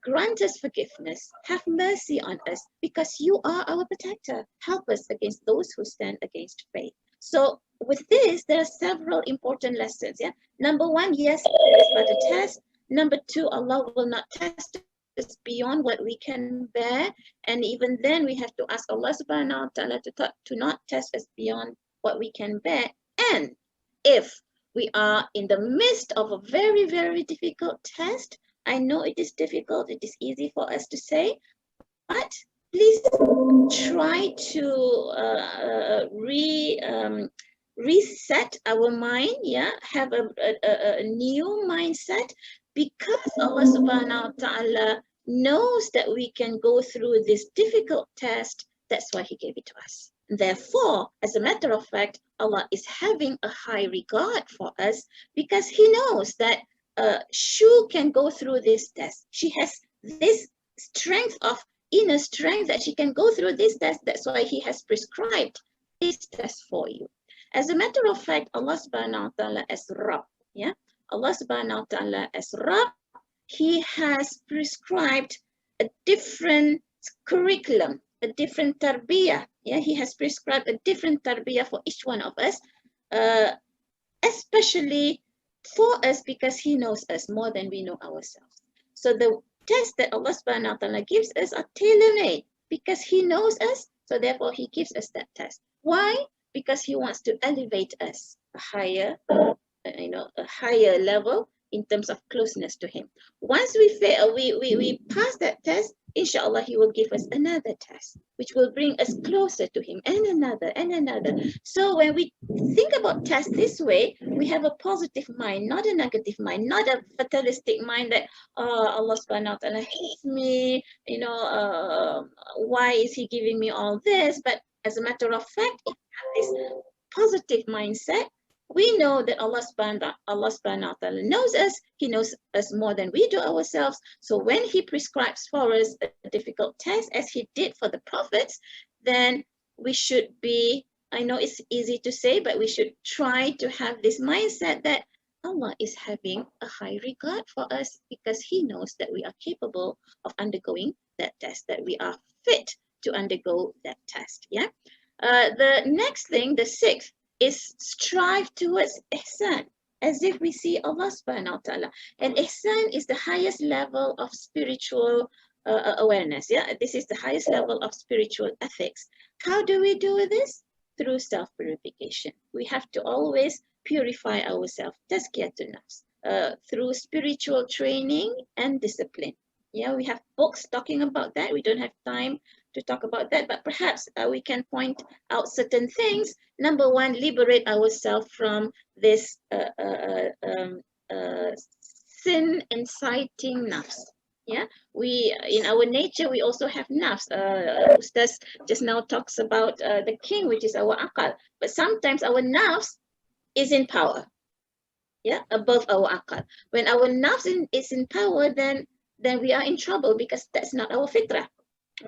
Grant us forgiveness, have mercy on us, because you are our protector. Help us against those who stand against faith. So with this, there are several important lessons. Yeah. Number one, yes, it is but a test. Number two, Allah will not test us beyond what we can bear. And even then, we have to ask Allah subhanahu wa ta'ala to not test us beyond what we can bear. And if we are in the midst of a very, very difficult test, I know it is difficult, it is easy for us to say, but please try to reset our mind, yeah, have a new mindset, because Allah subhanahu wa ta'ala knows that we can go through this difficult test. That's why He gave it to us. Therefore, as a matter of fact, Allah is having a high regard for us because He knows that Shu can go through this test. She has this strength of inner strength that she can go through this test. That's why He has prescribed this test for you. As a matter of fact, Allah subhanahu wa ta'ala as Rabb, yeah, Allah subhanahu wa ta'ala as Rabb, He has prescribed a different curriculum, a different tarbiyah. Yeah, He has prescribed a different tarbiyah for each one of us, especially for us, because He knows us more than we know ourselves. So the tests that Allah subhanahu wa ta'ala gives us are tailor-made because He knows us, so therefore He gives us that test. Why? Because He wants to elevate us a higher, a higher level in terms of closeness to Him. Once we pass that test, inshallah, He will give us another test, which will bring us closer to Him, and another, and another. So when we think about tests this way, we have a positive mind, not a negative mind, not a fatalistic mind that Allah subhanahu wa ta'ala hates me, why is He giving me all this? But as a matter of fact, if we have this positive mindset, we know that Allah subhanahu wa ta'ala knows us. He knows us more than we do ourselves. So when He prescribes for us a difficult test, as He did for the prophets, then we should be, I know it's easy to say, but we should try to have this mindset that Allah is having a high regard for us because He knows that we are capable of undergoing that test, that we are fit to undergo that test. Yeah. The next thing, the sixth, is strive towards ihsan, as if we see Allah subhanahu wa ta'ala. And ihsan is the highest level of spiritual awareness. Yeah, this is the highest level of spiritual ethics. How do we do this? Through self-purification. We have to always purify ourselves, tazkiyatun nafs, through spiritual training and discipline. Yeah, we have books talking about that. We don't have time to talk about that, but perhaps we can point out certain things. Number one, liberate ourselves from this sin inciting nafs. Yeah, we in our nature we also have nafs. Ustaz just now talks about the king, which is our akal, but sometimes our nafs is in power. Yeah, above our akal. When our nafs is in power, then we are in trouble because that's not our fitrah.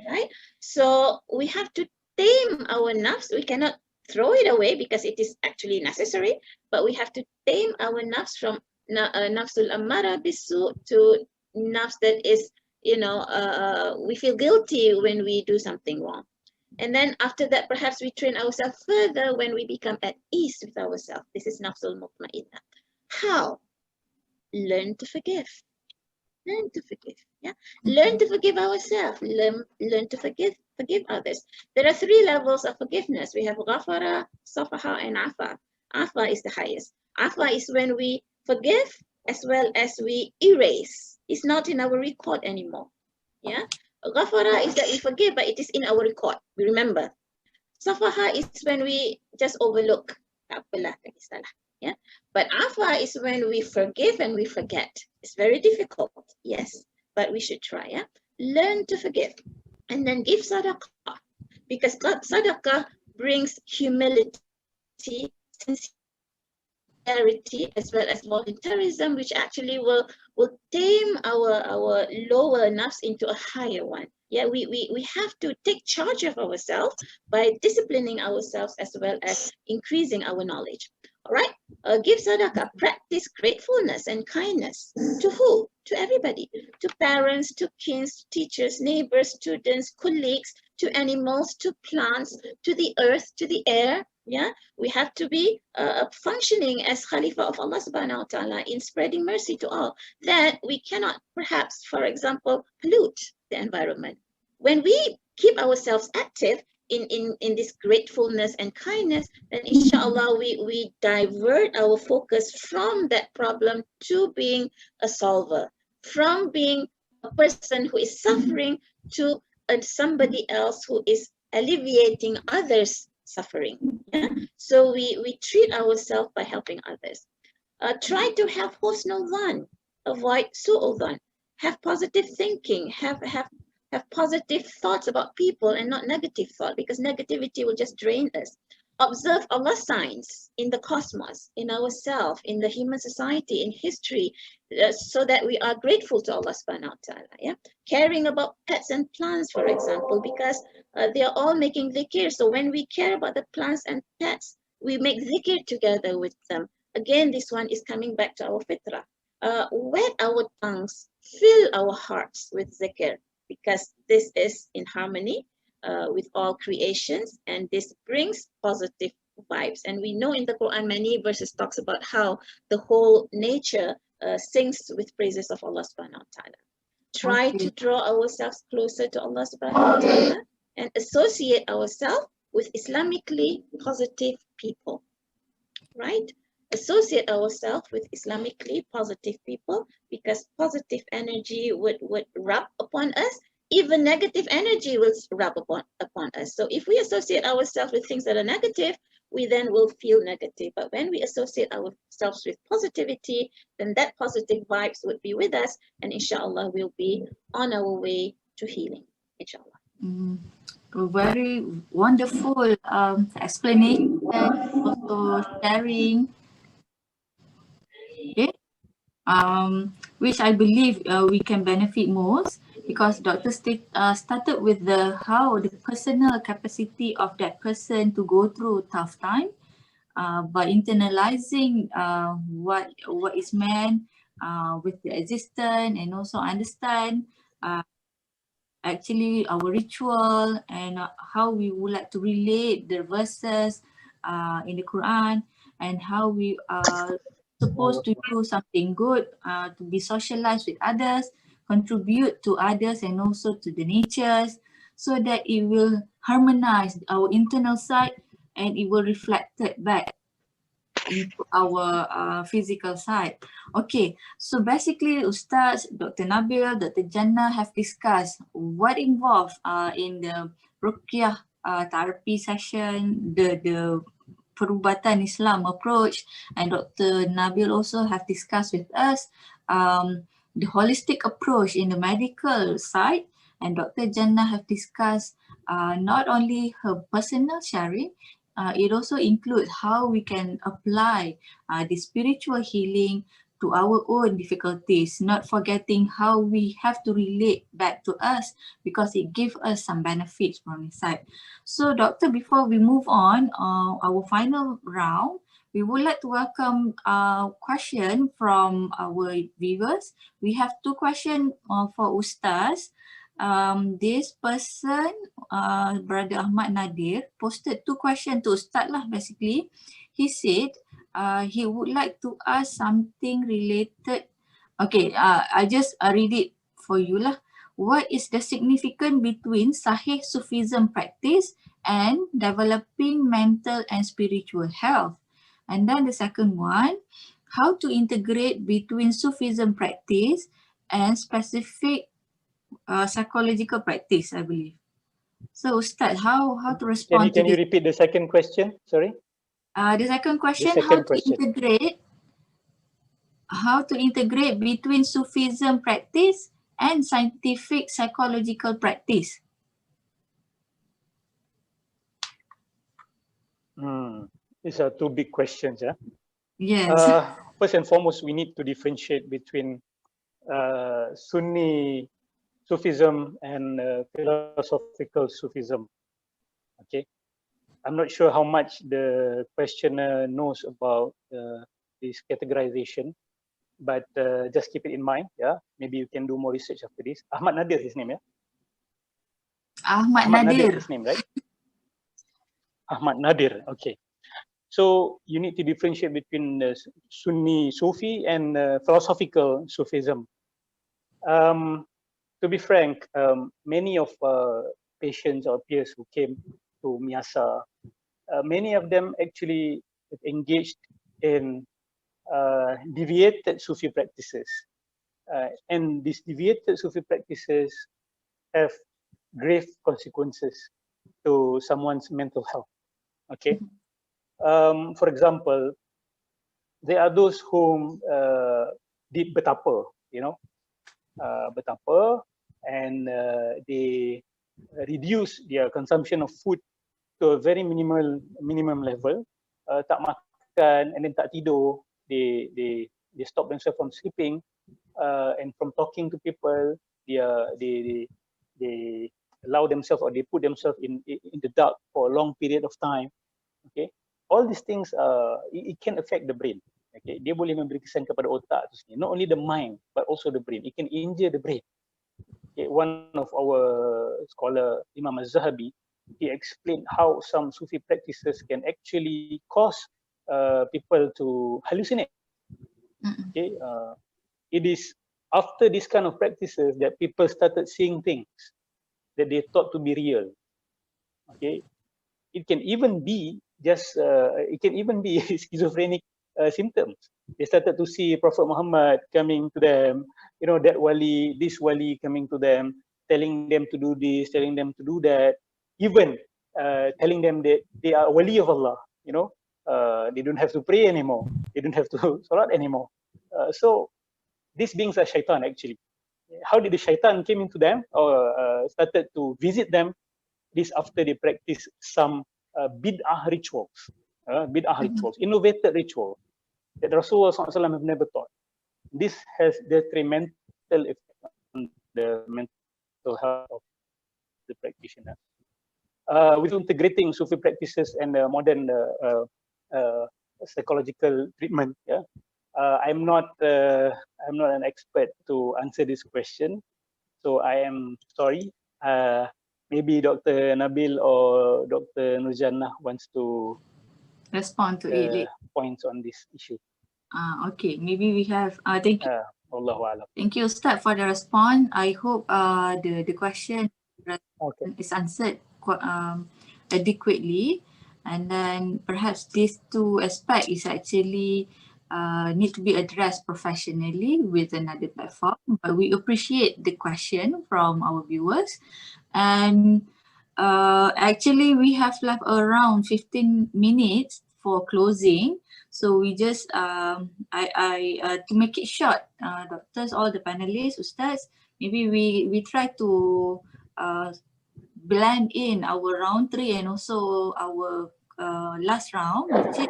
Right? So we have to tame our nafs. We cannot throw it away because it is actually necessary, but we have to tame our nafs from nafsul ammara bisu to nafs that is, we feel guilty when we do something wrong. And then after that, perhaps we train ourselves further when we become at ease with ourselves. This is nafsul mutma'innah. How? Learn to forgive. Learn to forgive. Yeah, learn to forgive ourselves. Learn to forgive others. There are three levels of forgiveness. We have ghafara, safaha, and afa. Afa is the highest. Afa is when we forgive as well as we erase. It's not in our record anymore. Yeah, ghafara is that we forgive, but it is in our record. We remember. Safaha is when we just overlook. Yeah, but afa is when we forgive and we forget. It's very difficult, yes, but we should try. Yeah, learn to forgive, and then give sadaqah, because sadaqah brings humility, sincerity, as well as voluntarism, which actually will tame our lower nafs into a higher one. Yeah, we have to take charge of ourselves by disciplining ourselves as well as increasing our knowledge. All right, give sadaqah, practice gratefulness and kindness. To who? To everybody. To parents, to kins, teachers, neighbors, students, colleagues, to animals, to plants, to the earth, to the air. Yeah, we have to be functioning as Khalifa of Allah subhanahu wa ta'ala in spreading mercy to all, that we cannot perhaps, for example, pollute the environment. When we keep ourselves active in this gratefulness and kindness, then inshallah we divert our focus from that problem to being a solver, from being a person who is suffering to somebody else who is alleviating others' suffering. Yeah? So we treat ourselves by helping others. Try to have husnul dhan, avoid su'ul dhan. Have positive thinking, have positive thoughts about people and not negative thought, because negativity will just drain us. Observe Allah's signs in the cosmos, in ourselves, in the human society, in history, so that we are grateful to Allah subhanahu wa ta'ala. Yeah? Caring about pets and plants, for example, because they are all making dhikr. So when we care about the plants and pets, we make dhikr together with them. Again, this one is coming back to our fitrah. Wet our tongues, fill our hearts with dhikr, because this is in harmony with all creations, and this brings positive vibes. And we know in the Quran many verses talks about how the whole nature sings with praises of Allah subhanahu wa ta'ala. Try to draw ourselves closer to Allah subhanahu wa ta'ala and associate ourselves with Islamically positive people, right? Associate ourselves with Islamically positive people, because positive energy would rub upon us. Even negative energy will rub upon us. So if we associate ourselves with things that are negative, we then will feel negative. But when we associate ourselves with positivity, then that positive vibes would be with us, and inshallah we'll be on our way to healing, inshallah. Very wonderful explanation, also sharing. Okay. Which I believe we can benefit most, because Dr. started with how the personal capacity of that person to go through tough time by internalizing what is meant with the existence, and also understand actually our ritual and how we would like to relate the verses in the Quran, and how we are supposed to do something good, to be socialized with others, contribute to others and also to the natures, so that it will harmonize our internal side and it will reflect it back into our physical side. Okay, so basically Ustaz, Dr. Nabil, Dr. Jannah have discussed what involved in the Ruqyah therapy session, the perubatan Islam approach, and Dr. Nabil also have discussed with us the holistic approach in the medical side, and Dr. Jannah have discussed not only her personal sharing, it also includes how we can apply the spiritual healing to our own difficulties, not forgetting how we have to relate back to us, because it gives us some benefits from inside. So Doctor, before we move on, our final round, we would like to welcome a question from our viewers. We have two questions for Ustaz. This person, Brother Ahmad Nabil, posted two questions to Ustaz lah basically. He said he would like to ask something related. Okay, I just read it for you lah. What is the significance between Sahih Sufism practice and developing mental and spiritual health? And then the second one, how to integrate between Sufism practice and specific psychological practice, I believe. So Ustaz, how to respond Can to you repeat the second question? Sorry. The second question, how to integrate between Sufism practice and scientific psychological practice. These are two big questions. Yes. First and foremost, we need to differentiate between Sunni Sufism and philosophical Sufism. Okay, I'm not sure how much the questioner knows about this categorization, but just keep it in mind. Yeah, maybe you can do more research after this. Ahmad Nadir, his name, yeah. Ahmad Nadir, his name, right? Ahmad Nadir. Okay. So you need to differentiate between Sunni Sufi and philosophical Sufism. To be frank, many of patients or peers who came to Miasa, many of them actually engaged in deviated Sufi practices. And these deviated Sufi practices have grave consequences to someone's mental health. Okay. For example, there are those whom did betapa, betapa, and they reduce their consumption of food to a very minimum level. Tak makan and then tak tidur. They stop themselves from sleeping and from talking to people. They allow themselves or they put themselves in the dark for a long period of time. Okay, all these things it can affect the brain. Okay, dia boleh memberi kesan kepada otak tu sendiri. Not only the mind but also the brain. It can injure the brain. Okay, one of our scholar Imam Az-Zahabi, he explained how some Sufi practices can actually cause people to hallucinate. Okay, it is after this kind of practices that people started seeing things that they thought to be real. Okay, it can even be just schizophrenic symptoms. They started to see Prophet Muhammad coming to them, that wali, this wali coming to them, telling them to do this, telling them to do that, even telling them that they are wali of Allah. They don't have to pray anymore. They don't have to salat anymore. So these beings are shaitan actually. How did the shaitan came into them or started to visit them? This after they practice some bid'ah rituals, innovated rituals that Rasulullah SAW have never taught. This has detrimental effect on the mental health of the practitioner. With integrating Sufi practices and modern psychological treatment, I'm not an expert to answer this question, so I am sorry. Maybe Dr. Nabil or Dr. Nur Jannah wants to respond to it. Points on this issue. Okay, maybe we have. Thank you. Allahu A'lam. Thank you, Ustaz, for the response. I hope the question is answered adequately, and then perhaps these two aspects is actually need to be addressed professionally with another platform. But we appreciate the question from our viewers, and actually we have left around 15 minutes for closing. So we just, to make it short, doctors, all the panelists, Ustaz, maybe we try to blend in our round 3 and also our last round, which is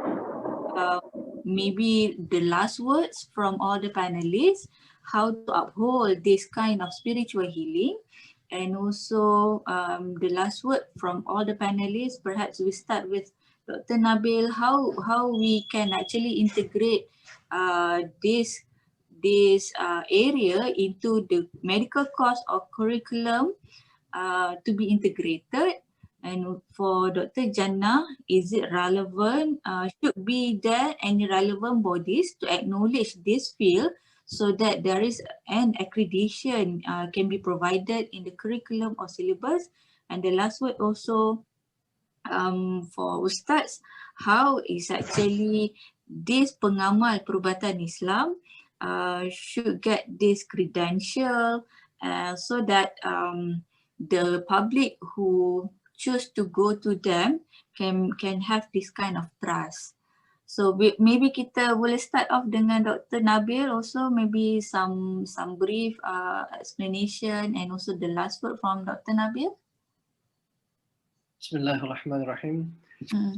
maybe the last words from all the panelists, how to uphold this kind of spiritual healing, and also the last word from all the panelists. Perhaps we start with Dr. Nabil, how we can actually integrate this area into the medical course or curriculum to be integrated. And for Dr. Jannah, is it relevant? Should be there any relevant bodies to acknowledge this field so that there is an accreditation can be provided in the curriculum or syllabus? And the last word also for Ustaz, how is actually this pengamal perubatan Islam should get this credential so that the public who choose to go to them can have this kind of trust. So maybe kita boleh start off dengan Dr. Nabil also, maybe some brief explanation and also the last word from Dr. Nabil. Bismillahirrahmanirrahim.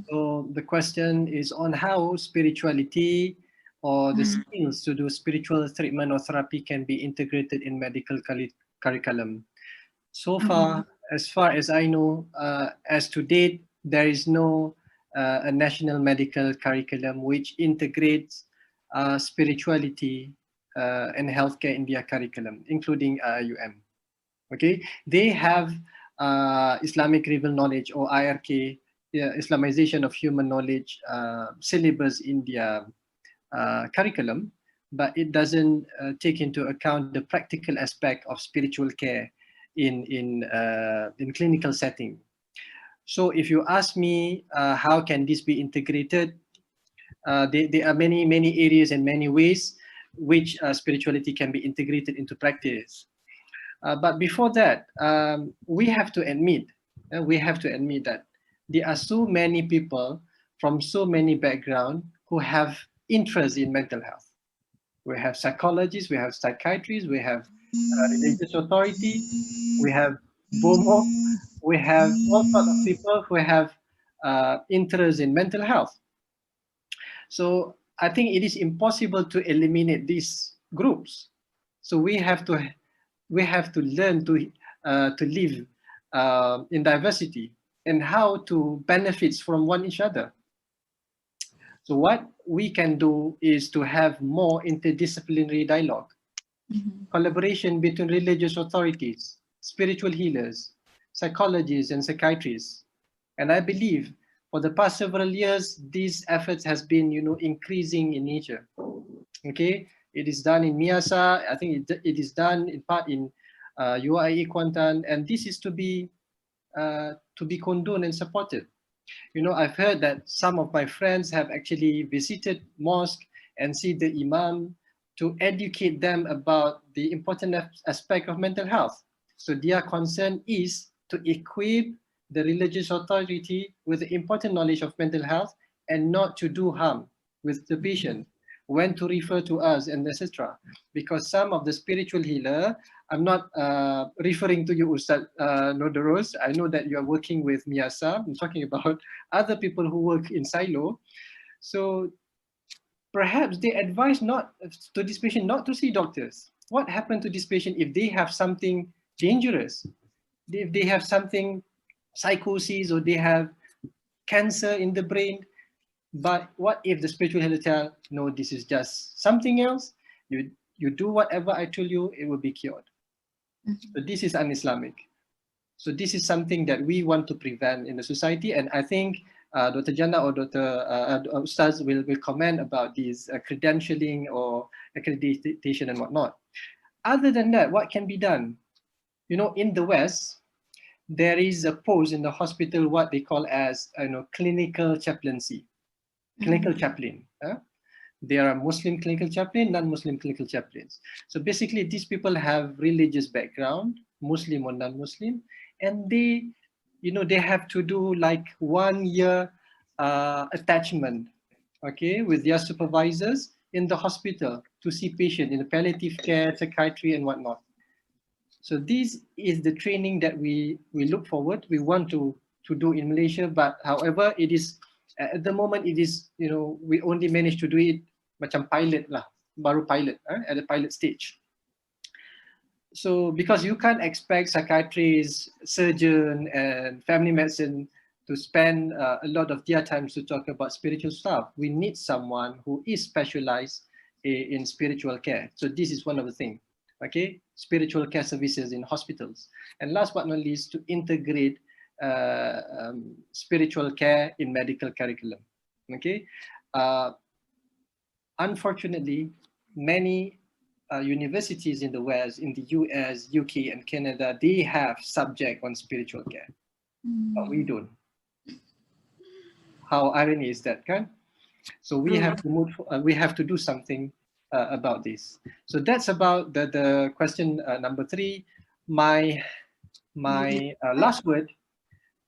So the question is on how spirituality or the skills to do spiritual treatment or therapy can be integrated in medical curriculum. So far, as far as I know, as to date, there is no a national medical curriculum which integrates spirituality and healthcare in their curriculum, including IIUM. Okay, they have Islamic Rival Knowledge or IRK Islamization of human knowledge syllabus in their curriculum, but it doesn't take into account the practical aspect of spiritual care in clinical setting. So if you ask me how can this be integrated, there are many areas and many ways which spirituality can be integrated into practice. But before that, we have to admit that there are so many people from so many backgrounds who have interest in mental health. We have psychologists, we have psychiatrists, we have religious authority, we have BOMO, we have all sorts of people who have interest in mental health. So I think it is impossible to eliminate these groups. So we have to learn to live in diversity and how to benefit from one each other. So what we can do is to have more interdisciplinary dialogue, collaboration between religious authorities, spiritual healers, psychologists and psychiatrists. And I believe for the past several years, these efforts has been, increasing in nature. Okay, it is done in Miasa. I think it is done in part in UIE Kuantan, and this is to be condoned and supported. I've heard that some of my friends have actually visited mosque and see the imam to educate them about the important aspect of mental health. So their concern is to equip the religious authority with the important knowledge of mental health and not to do harm with the patient, when to refer to us and etc. Because some of the spiritual healer, I'm not referring to you, Ustaz Deros. I know that you are working with Miasa. I'm talking about other people who work in silo. So perhaps they advise not to this patient not to see doctors. What happened to this patient if they have something dangerous? If they have something psychosis or they have cancer in the brain? But what if the spiritual healer tell, no, this is just something else? You do whatever I told you, it will be cured. So this is un-Islamic. So this is something that we want to prevent in the society. And I think Dr. Jannah or Dr. Ustaz will comment about this credentialing or accreditation and whatnot. Other than that, what can be done? In the West, there is a post in the hospital, what they call as clinical chaplaincy. Clinical chaplain. There are Muslim clinical chaplain, non-Muslim clinical chaplains. So basically, these people have religious background, Muslim or non-Muslim, and they have to do like 1 year attachment, okay, with their supervisors in the hospital to see patients in the palliative care, psychiatry, and whatnot. So this is the training that we look forward. We want to do in Malaysia, but however, it is at the moment it is we only manage to do it macam pilot lah, baru pilot at the pilot stage. So because you can't expect psychiatrists, surgeon, and family medicine to spend a lot of their time to talk about spiritual stuff. We need someone who is specialized in spiritual care. So this is one of the things. Okay, spiritual care services in hospitals. And last but not least, to integrate spiritual care in medical curriculum. Okay, unfortunately, many universities in the West, in the US, UK, and Canada, they have subject on spiritual care, but we don't. How irony is that, kan? So we have to move. We have to do something about this. So that's about the question number 3. My last word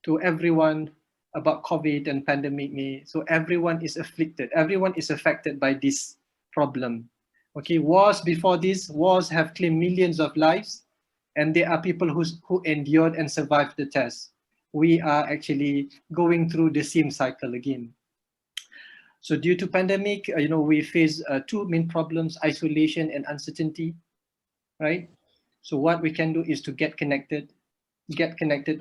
to everyone about COVID and pandemic. So everyone is afflicted. Everyone is affected by this problem. Okay, wars before this, wars have claimed millions of lives, and there are people who endured and survived the test. We are actually going through the same cycle again. So due to pandemic, we face 2 main problems: isolation and uncertainty, right? So what we can do is to get connected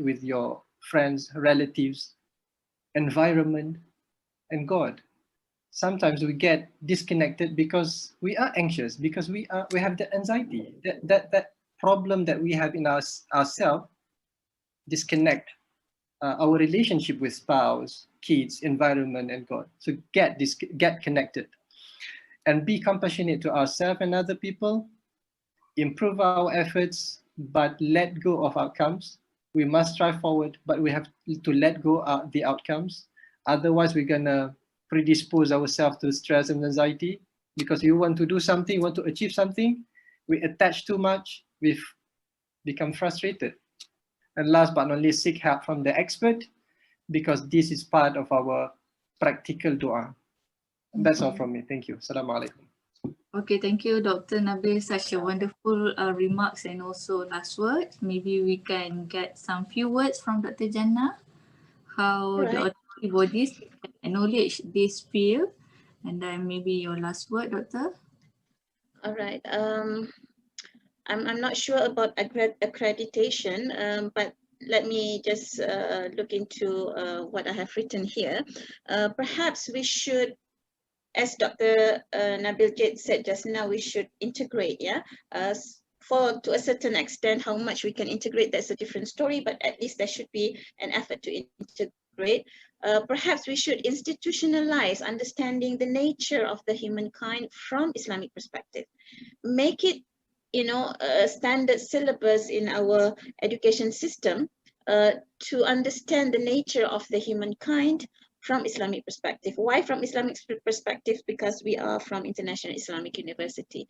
with your friends, relatives, environment, and God. Sometimes we get disconnected because we are anxious, because we have the anxiety, that problem that we have in ourselves disconnect our relationship with spouse, kids, environment, and God. So get connected, and be compassionate to ourselves and other people. Improve our efforts, but let go of outcomes. We must strive forward, but we have to let go of the outcomes. Otherwise, we're gonna predispose ourselves to stress and anxiety, because you want to do something, want to achieve something, we attach too much, we become frustrated. And last but not least, seek help from the expert, because this is part of our practical dua. That's all from me. Thank you. Assalamu alaikum. Okay, thank you, Dr. Nabil. Such a wonderful remarks and also last words. Maybe we can get some few words from Dr. Jannah, how the authority bodies can acknowledge this field, and then maybe your last word, Doctor. All right. I'm not sure about accreditation, but let me just look into what I have written here. Perhaps we should, as Dr. Nabil Jade said just now, we should integrate, to a certain extent. How much we can integrate, that's a different story, but at least there should be an effort to integrate. Perhaps we should institutionalize understanding the nature of the humankind from Islamic perspective. Make it, a standard syllabus in our education system to understand the nature of the humankind from Islamic perspective. Why from Islamic perspective? Because we are from International Islamic University.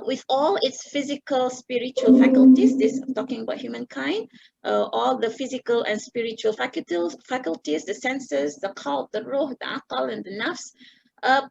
With all its physical, spiritual faculties, this talking about humankind, all the physical and spiritual faculties, the senses, the qalb, the ruh, the aqal, and the nafs.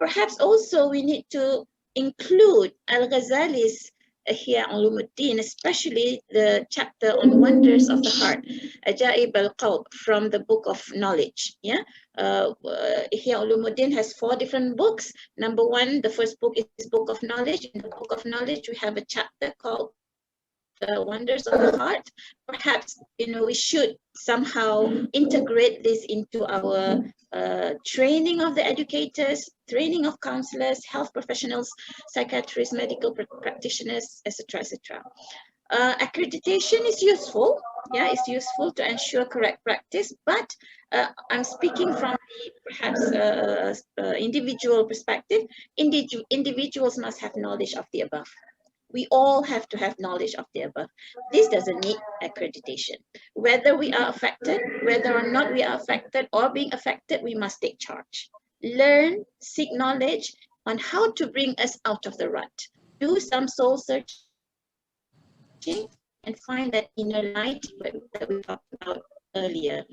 Perhaps also we need to include Al-Ghazali's Ihya Ulumuddin, especially the chapter on wonders of the heart, Ajaib al-Qalb, from the book of knowledge. Ihya Ulumuddin has 4 different books. Number 1, the first book is Book of Knowledge. In the Book of Knowledge, we have a chapter called the Wonders of the Heart. Perhaps we should somehow integrate this into our training of the educators, training of counselors, health professionals, psychiatrists, medical practitioners, etc., etc. Accreditation is useful. It's useful to ensure correct practice, but I'm speaking from the perhaps individual perspective. Individuals must have knowledge of the above. We all have to have knowledge of the above. This doesn't need accreditation. Whether we are affected, whether or not we are affected or being affected, we must take charge. Learn, seek knowledge on how to bring us out of the rut. Do some soul searching and find that inner light that we talked about earlier.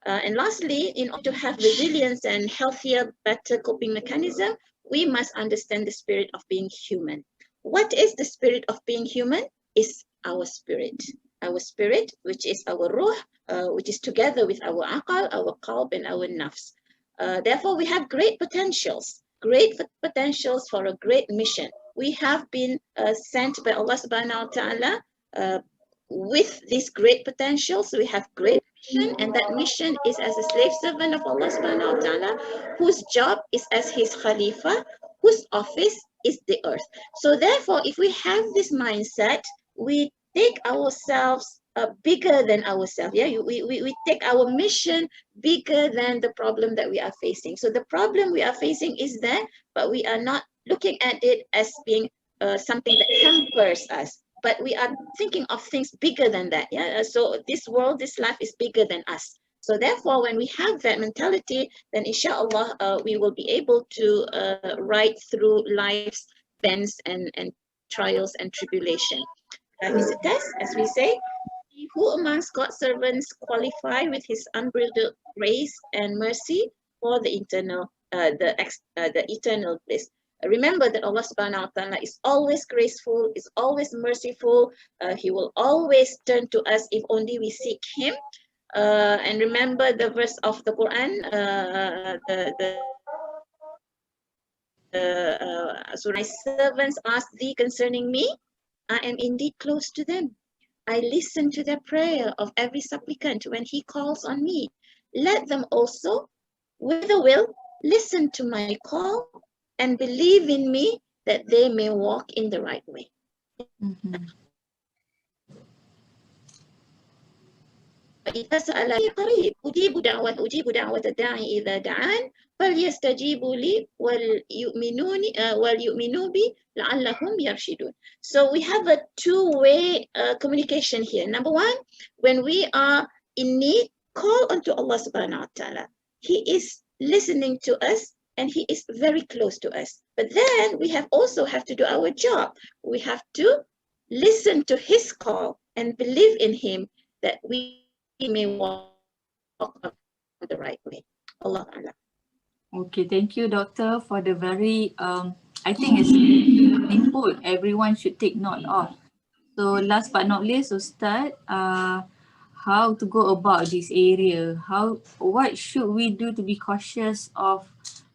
And lastly, in order to have resilience and healthier, better coping mechanism, we must understand the spirit of being human. What is the spirit of being human? Is our spirit. Our spirit, which is our ruh, which is together with our aqal, our qalb, and our nafs. Therefore, we have great potentials for a great mission. We have been sent by Allah subhanahu wa ta'ala with these great potentials. We have great mission, and that mission is as a slave servant of Allah subhanahu wa ta'ala, whose job is as his khalifa, whose office is the earth. So therefore, if we have this mindset, we take ourselves bigger than ourselves. We take our mission bigger than the problem that we are facing. So the problem we are facing is there, but we are not looking at it as being something that hampers us. But we are thinking of things bigger than that. So this world, this life is bigger than us. So therefore, when we have that mentality, then inshallah, we will be able to ride through life's bends and trials and tribulation. Life is a test, as we say. Who amongst God's servants qualify with his unbridled grace and mercy for the eternal bliss? Remember that Allah subhanahu wa ta'ala is always graceful, is always merciful. He will always turn to us if only we seek him. And remember the verse of the Quran, so my servants ask thee concerning me, I am indeed close to them. I listen to their prayer of every supplicant when he calls on me. Let them also, with a will, listen to my call and believe in me that they may walk in the right way. إذا سألني قريب أجيب دعوة الداعي إذا دعان فليستجيبوا لي وليؤمنوا بي لعلهم يرشدون. So we have a two-way communication here. Number one, when we are in need, call unto Allah subhanahu wa ta'ala. He is listening to us and he is very close to us. But then we also have to do our job. We have to listen to his call and believe in him that we may walk on the right way. Allah Allah. Okay, thank you, Doctor, for the very, I think it's input everyone should take note of. So last but not least, Ustaz, how to go about this area? What should we do to be cautious of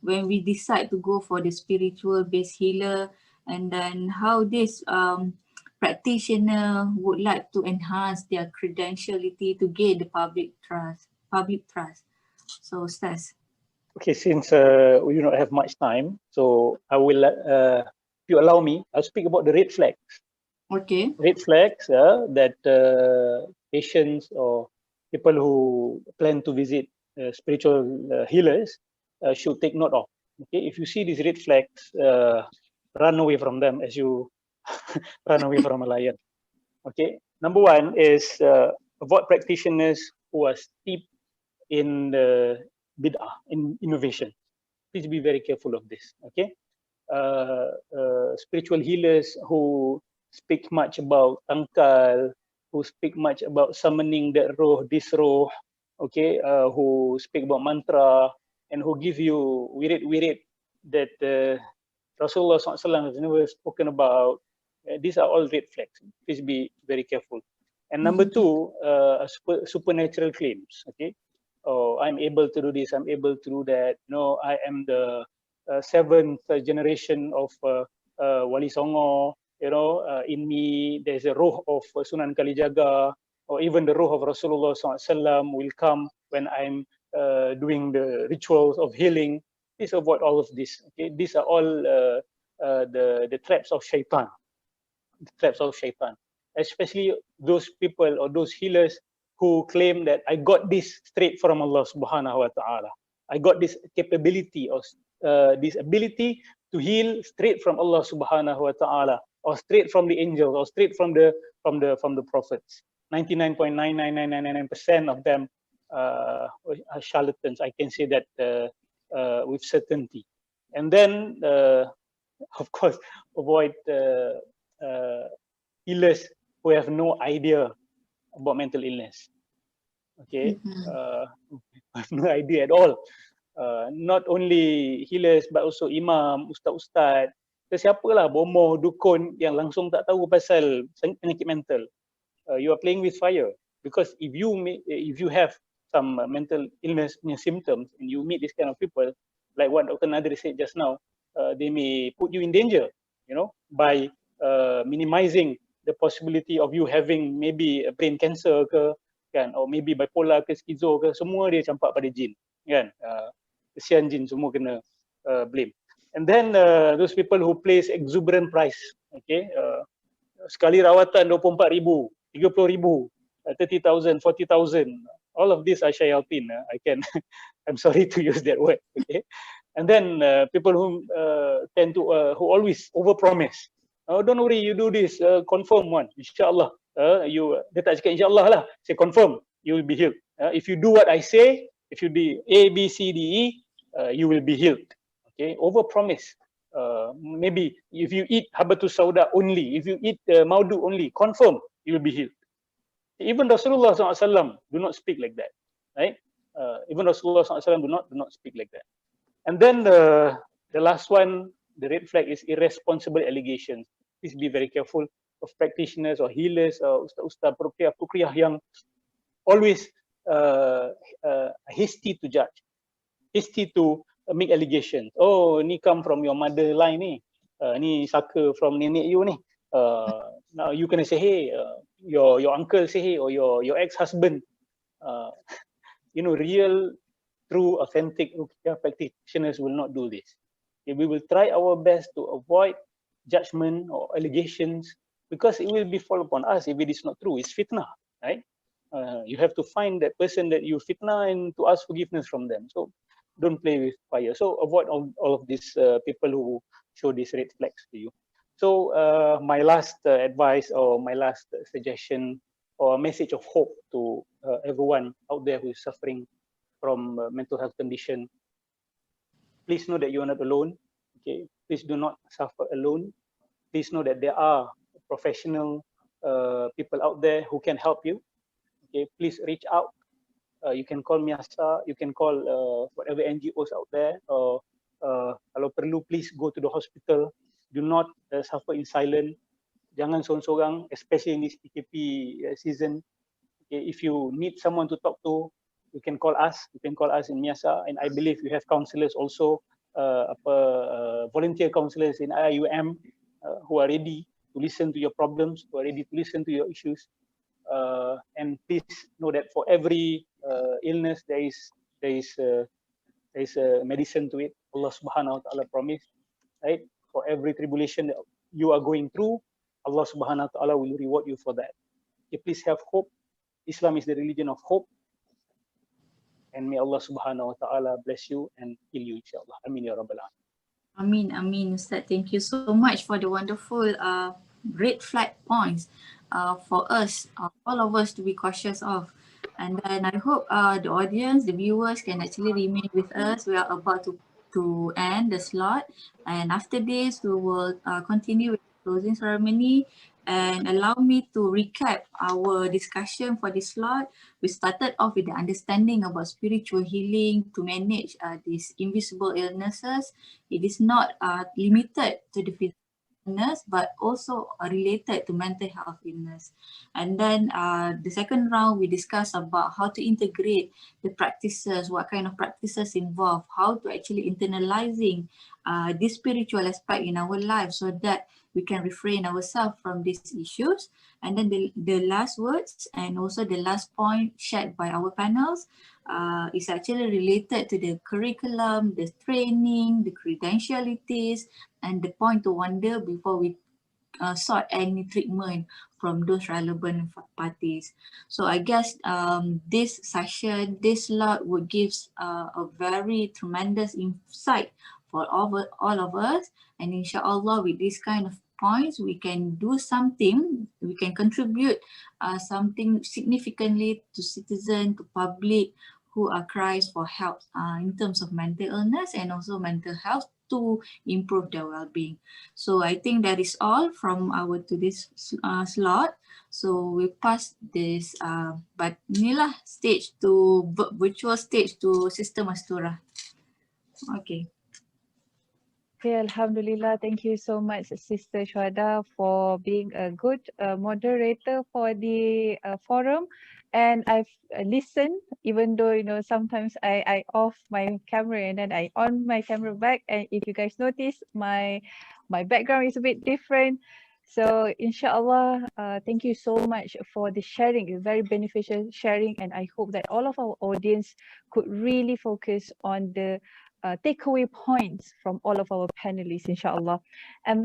when we decide to go for the spiritual-based healer, and then how this practitioner would like to enhance their credentiality to gain the public trust. So, Ustaz. Okay, since we do not have much time, so I will, if you allow me, I'll speak about the red flags. Okay. Red flags that patients or people who plan to visit spiritual healers should take note of. Okay, if you see these red flags, run away from them as you run away from a lion. Okay, number one is avoid practitioners who are steeped in the bid'ah, in innovation. Please be very careful of this. Okay, spiritual healers who speak much about tangkal, who speak much about summoning that roh, this roh, okay, who speak about mantra, and who give you wirid that Rasulullah SAW has never spoken about. These are all red flags. Please be very careful. And number two, supernatural claims. Okay, oh, I'm able to do this, I'm able to do that. No, I am the seventh generation of Wali Songo. You know, in me, there's a roh of Sunan Kalijaga, or even the roh of Rasulullah SAW will come when I'm doing the rituals of healing. Please avoid all of this. Okay, these are all the traps of shaitan. The traps of shaitan, especially those people or those healers who claim that I got this straight from Allah Subhanahu wa Taala. I got this capability or this ability to heal straight from Allah Subhanahu wa Taala, or straight from the angels, or straight from the prophets. 99.99999% of them are charlatans. I can say that with certainty. And then, of course, avoid healers who have no idea about mental illness. Okay, have no idea at all. Not only healers but also imam, ustaz-ustaz, sesiapalah bomoh, dukun yang langsung tak tahu pasal penyakit mental. You are playing with fire, because if you have some mental illness symptoms and you meet this kind of people, like what Dr. Nadir said just now, they may put you in danger, you know, by minimizing the possibility of you having maybe a brain cancer ke, kan, or maybe bipolar ke, schizo ke, semua dia campak pada jin, kan. Kesian jin semua kena blame. And then those people who place exuberant price, okay, sekali rawatan 24,000, 30,000, 30,000, 40,000, all of these are shayatin. I'm sorry to use that word, okay. And then people who tend to who always overpromise. Oh, don't worry, you do this, confirm one, insyaAllah. Dia tak cakap insyaAllah lah, say confirm, you will be healed. If you do what I say, if you do A, B, C, D, E, you will be healed. Okay, overpromise. Maybe if you eat habatus sauda only, if you eat maudu only, confirm you will be healed. Even Rasulullah SAW do not speak like that, right? Even Rasulullah SAW do not speak like that. And then the last one, the red flag, is irresponsible allegations. Please be very careful of practitioners or healers or ustaz-ustaz, prokriyah yang always hasty to judge, hasty to make allegations. Oh, ni come from your mother line ni, ni saka from nenek you ni. Now you can say, hey, your uncle say, hey, or your ex-husband. You know, real, true, authentic ruqyah practitioners will not do this. Okay, we will try our best to avoid judgment or allegations, because it will be fall upon us if it is not true. It's fitnah, right? You have to find that person that you fitna and to ask forgiveness from them. So don't play with fire. So avoid all of these people who show these red flags to you. So my last advice or my last suggestion or message of hope to everyone out there who is suffering from mental health condition. Please know that you are not alone. Okay, please do not suffer alone. Please know that there are professional people out there who can help you. Okay, please reach out. You can call Miasa, you can call whatever NGOs out there. Kalau perlu, please go to the hospital. Do not suffer in silence. Jangan sorang-sorang, especially in this PKP season. Okay, if you need someone to talk to, you can call us. You can call us in Miasa, and I believe you have counselors also, volunteer counselors in IIUM who are ready to listen to your problems, who are ready to listen to your issues. And please know that for every illness there is a medicine to it. Allah Subhanahu wa Taala promised, right? For every tribulation that you are going through, Allah Subhanahu wa Taala will reward you for that. Okay, please have hope. Islam is the religion of hope, and may Allah Subhanahu wa Taala bless you and heal you, inshallah. Amin ya rabbal alamin. Amin, Amin, Ustaz. Thank you so much for the wonderful red flag points for us, all of us to be cautious of. And then I hope the audience, the viewers can actually remain with us. We are about to end the slot. And after this, we will continue with the closing ceremony. And allow me to recap our discussion for this slot. We started off with the understanding about spiritual healing to manage these invisible illnesses. It is not limited to the physical illness, but also related to mental health illness. And then the second round, we discussed about how to integrate the practices, what kind of practices involved, how to actually internalizing this spiritual aspect in our life so that we can refrain ourselves from these issues. And then the last words and also the last point shared by our panels is actually related to the curriculum, the training, the credentialities, and the point to wonder before we sought any treatment from those relevant parties. So I guess this session, this slot would give a very tremendous insight for all of us. And inshallah, with this kind of points, we can do something, we can contribute something significantly to citizens, to public who are cries for help in terms of mental illness and also mental health to improve their well-being. So I think that is all from our today's slot. So we pass this, but inilah stage to virtual stage to Sister Mastura. Okay. Okay, Alhamdulillah. Thank you so much, Sister Syuhada, for being a good moderator for the forum. And I've listened, even though, you know, sometimes I off my camera and then I on my camera back. And if you guys notice, my background is a bit different. So inshallah, thank you so much for the sharing. It's very beneficial sharing. And I hope that all of our audience could really focus on the takeaway points from all of our panelists, inshallah. And